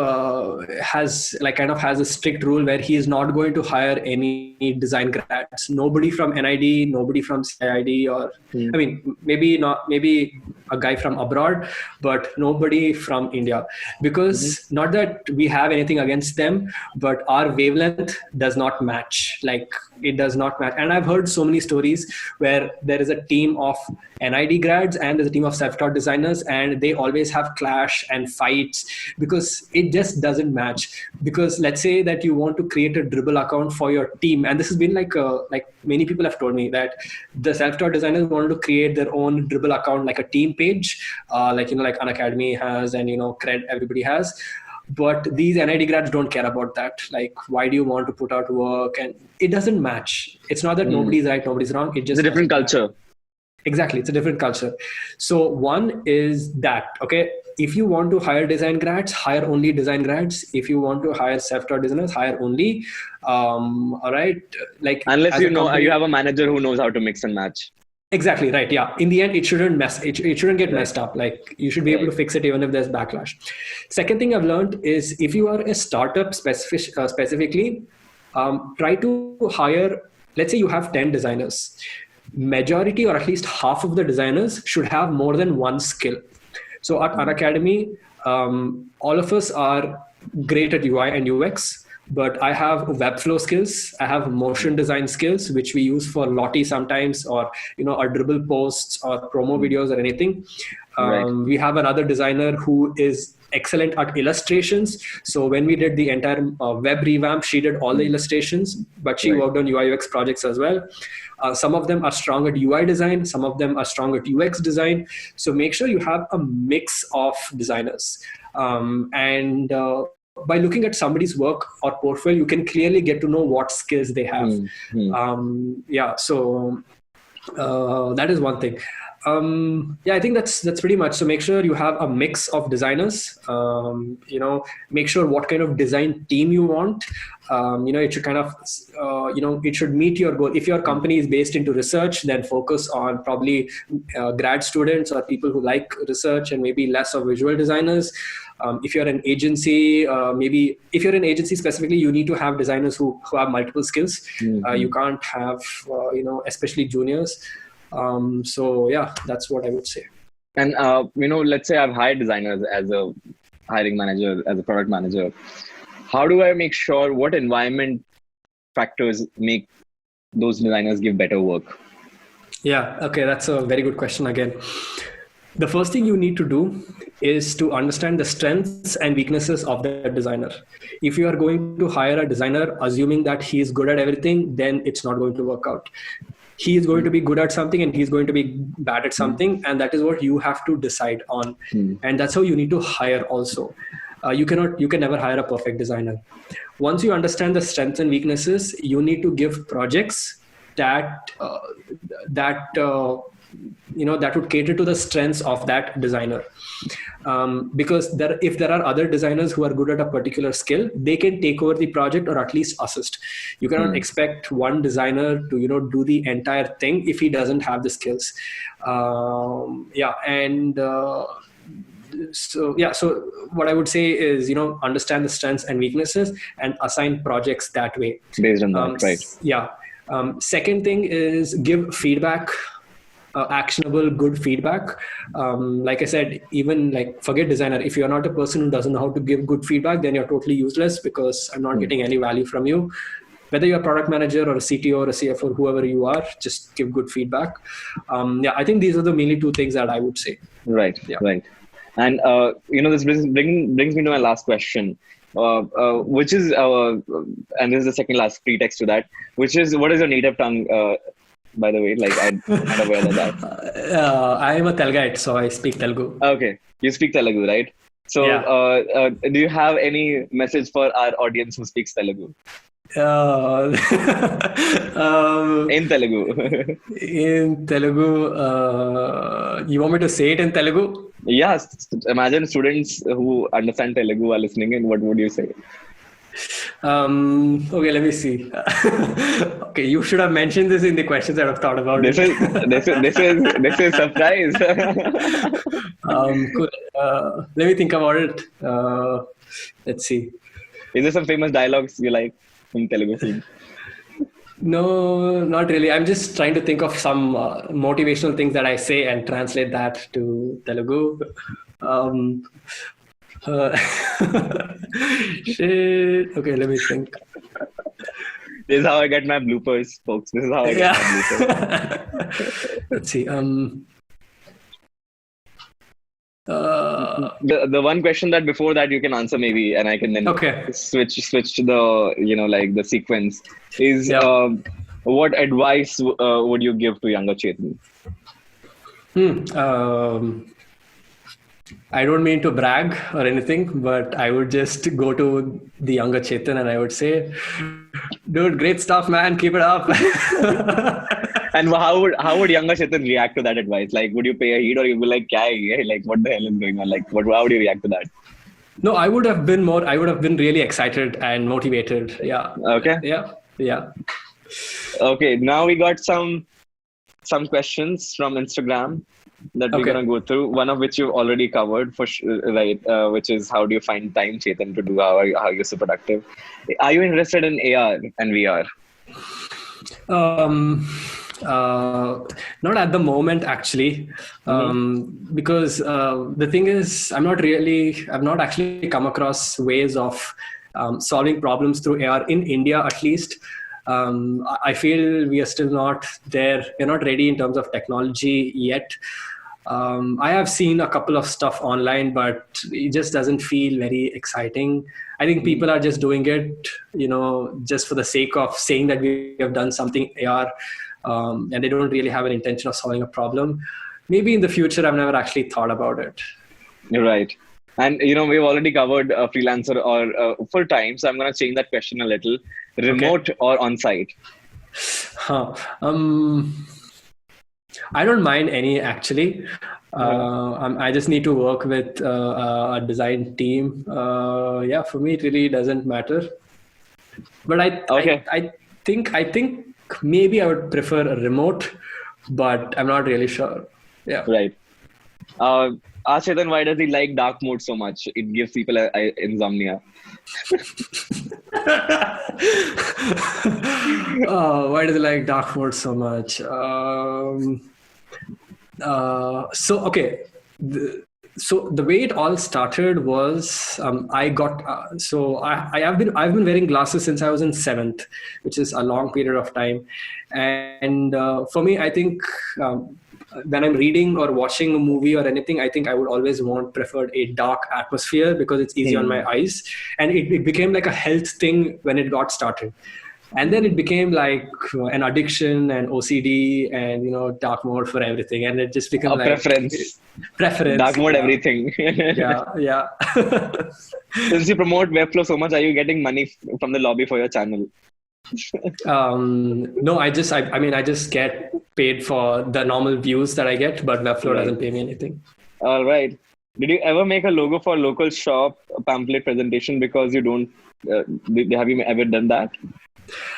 A: has a strict rule where he is not going to hire any design grads. Nobody from NID, nobody from CID, or maybe a guy from abroad, but nobody from India. Because not that we have anything against them, but our wavelength does not match. Like, it does not match. And I've heard so many stories where there is a team of NID grads and there's a team of self-taught designers, and they always have clash and fights because it just doesn't match. Because let's say that you want to create a Dribble account for your team, and this has been like many people have told me that the self-taught designers wanted to create their own Dribble account, like a team page, like Unacademy has, and Cred, everybody has. But these NID grads don't care about that. Like, why do you want to put out work? And it doesn't match. It's not that nobody's right, nobody's wrong. It just
B: it's a different culture.
A: Exactly. It's a different culture. So one is that, okay, if you want to hire design grads, hire only design grads. If you want to hire self-taught designers, hire only. All right. Like,
B: unless you have a manager who knows how to mix and match.
A: Exactly right. Yeah. In the end, it shouldn't get messed up. Like, you should be able to fix it even if there's backlash. Second thing I've learned is, if you are a startup specifically, try to hire. Let's say you have 10 designers. Majority, or at least half of the designers, should have more than one skill. So at Unacademy, all of us are great at UI and UX, but I have Webflow skills. I have motion design skills, which we use for Lottie sometimes, or our Dribble posts or promo videos or anything. We have another designer who is excellent at illustrations. So when we did the entire web revamp, she did all the illustrations, but she worked on UI UX projects as well. Some of them are strong at UI design. Some of them are strong at UX design. So make sure you have a mix of designers. And by looking at somebody's work or portfolio, you can clearly get to know what skills they have. So that is one thing. I think that's pretty much. So make sure you have a mix of designers. Make sure what kind of design team you want. It should kind of, it should meet your goal. If your company is based into research, then focus on probably grad students or people who like research, and maybe less of visual designers. If you're an agency, maybe if you're an agency specifically, you need to have designers who have multiple skills. You can't have, especially juniors. So yeah, that's what I would say.
B: And let's say I've hired designers as a hiring manager, as a product manager. How do I make sure what environment factors make those designers give better work?
A: Yeah, okay, that's a very good question again. The first thing you need to do is to understand the strengths and weaknesses of the designer. If you are going to hire a designer assuming that he is good at everything, then it's not going to work out. He is going to be good at something and he's going to be bad at something, and that is what you have to decide on. And that's how you need to hire also. You can never hire a perfect designer. Once you understand the strengths and weaknesses, you need to give projects that would cater to the strengths of that designer. Because if there are other designers who are good at a particular skill, they can take over the project or at least assist. You cannot expect one designer to do the entire thing if he doesn't have the skills. So what I would say is, understand the strengths and weaknesses and assign projects that way.
B: Based on that, right?
A: Yeah. Second thing is give feedback. Actionable, good feedback. Like I said, even forget designer. If you're not a person who doesn't know how to give good feedback, then you're totally useless, because I'm not getting any value from you. Whether you're a product manager or a CTO or a CFO, whoever you are, just give good feedback. I think these are the mainly two things that I would say.
B: Right. Yeah. Right. And this brings me to my last question, which is and this is the second last pretext to that, which is, what is your native tongue? By the way, I'm not aware of that.
A: I am a Telgite, so I speak Telugu.
B: Okay, you speak Telugu, right? So, do you have any message for our audience who speaks Telugu? In Telugu.
A: In Telugu, you want me to say it in Telugu?
B: Yes. Imagine students who understand Telugu are listening in. What would you say?
A: Okay, let me see. Okay, you should have mentioned this in the questions that I've thought about.
B: This is surprise.
A: Cool. Let me think about it. Let's see.
B: Is there some famous dialogues you like in Telugu scene?
A: No, not really. I'm just trying to think of some motivational things that I say and translate that to Telugu. Shit. Okay, let me think.
B: This is how I get my bloopers, folks. This is how I get my bloopers.
A: Let's see.
B: The one question that before that you can answer maybe, and I can then switch to the the sequence is what advice would you give to younger Chethan?
A: I don't mean to brag or anything, but I would just go to the younger Chethan and I would say, dude, great stuff, man. Keep it up.
B: And how would younger Chethan react to that advice? Would you pay a heed, or you be like, what the hell is going on? How would you react to that?
A: No, I would have been really excited and motivated. Yeah.
B: Okay.
A: Yeah.
B: Okay. Now we got some questions from Instagram that we're going to go through, one of which you've already covered, right? Which is, how do you find time, Chethan, to do how you're so productive? Are you interested in AR and VR?
A: Not at the moment, actually, because the thing is, I've not actually come across ways of solving problems through AR in India, at least. I feel we are still not there. We're not ready in terms of technology yet. I have seen a couple of stuff online, but it just doesn't feel very exciting. I think people are just doing it, just for the sake of saying that we have done something AR, and they don't really have an intention of solving a problem. Maybe in the future, I've never actually thought about it.
B: You're right. And, we've already covered a freelancer or full time. So I'm going to change that question a little. Remote or on-site? I don't mind any, actually. I just need to work with a design team. For me, it really doesn't matter. But I think maybe I would prefer a remote, but I'm not really sure. Yeah. Right. Chethan, why does he like dark mode so much? It gives people insomnia.
A: Why do they like dark mode so much? So the way it all started was I've been wearing glasses since I was in seventh, which is a long period of time, and for me, I think when I'm reading or watching a movie or anything, I think I would always preferred a dark atmosphere because it's easy on my eyes, and it became like a health thing when it got started. And then it became like an addiction and OCD and dark mode for everything, and it just became
B: A
A: like preference.
B: Dark mode, everything.
A: Yeah.
B: Since you promote Webflow so much, are you getting money from the lobby for your channel?
A: No, I just get paid for the normal views that I get, but Webflow doesn't pay me anything.
B: All right. Did you ever make a logo for local shop, a pamphlet presentation? Because you don't. Have you ever done that?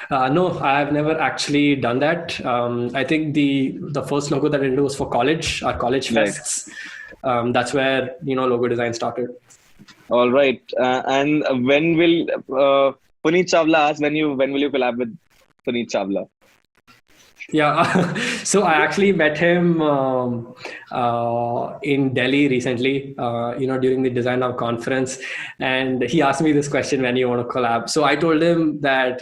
A: No, I've never actually done that. I think the first logo that I did was for our college fests. That's where logo design started.
B: All right. And when will Puneet Chawla ask when will you collab with Puneet Chawla?
A: Yeah, so I actually met him in Delhi recently, during the Designer conference, and he asked me this question, when you want to collab. So I told him that,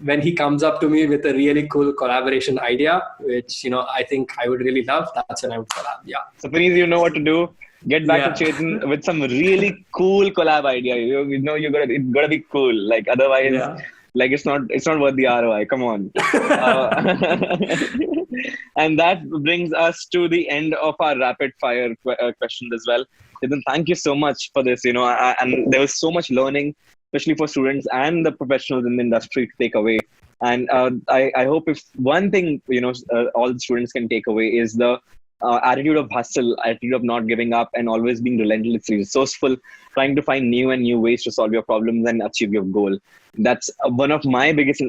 A: when he comes up to me with a really cool collaboration idea, which, I think I would really love, that's when I would collab. Yeah.
B: So please, you know what to do. Get back to Chethan with some really cool collab idea. It's gotta be cool. Like otherwise, like it's not worth the ROI. Come on. And that brings us to the end of our rapid fire questions as well. Chethan, thank you so much for this. And there was so much learning, especially for students and the professionals in the industry to take away. And I hope if one thing all the students can take away is the attitude of hustle, attitude of not giving up, and always being relentlessly resourceful, trying to find new ways to solve your problems and achieve your goal. That's one of my biggest,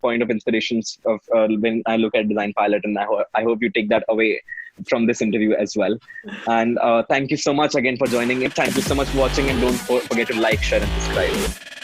B: point of inspirations of when I look at Design Pilot, and I hope you take that away from this interview as well. And thank you so much again for joining in. Thank you so much for watching, and don't forget to like, share, and subscribe.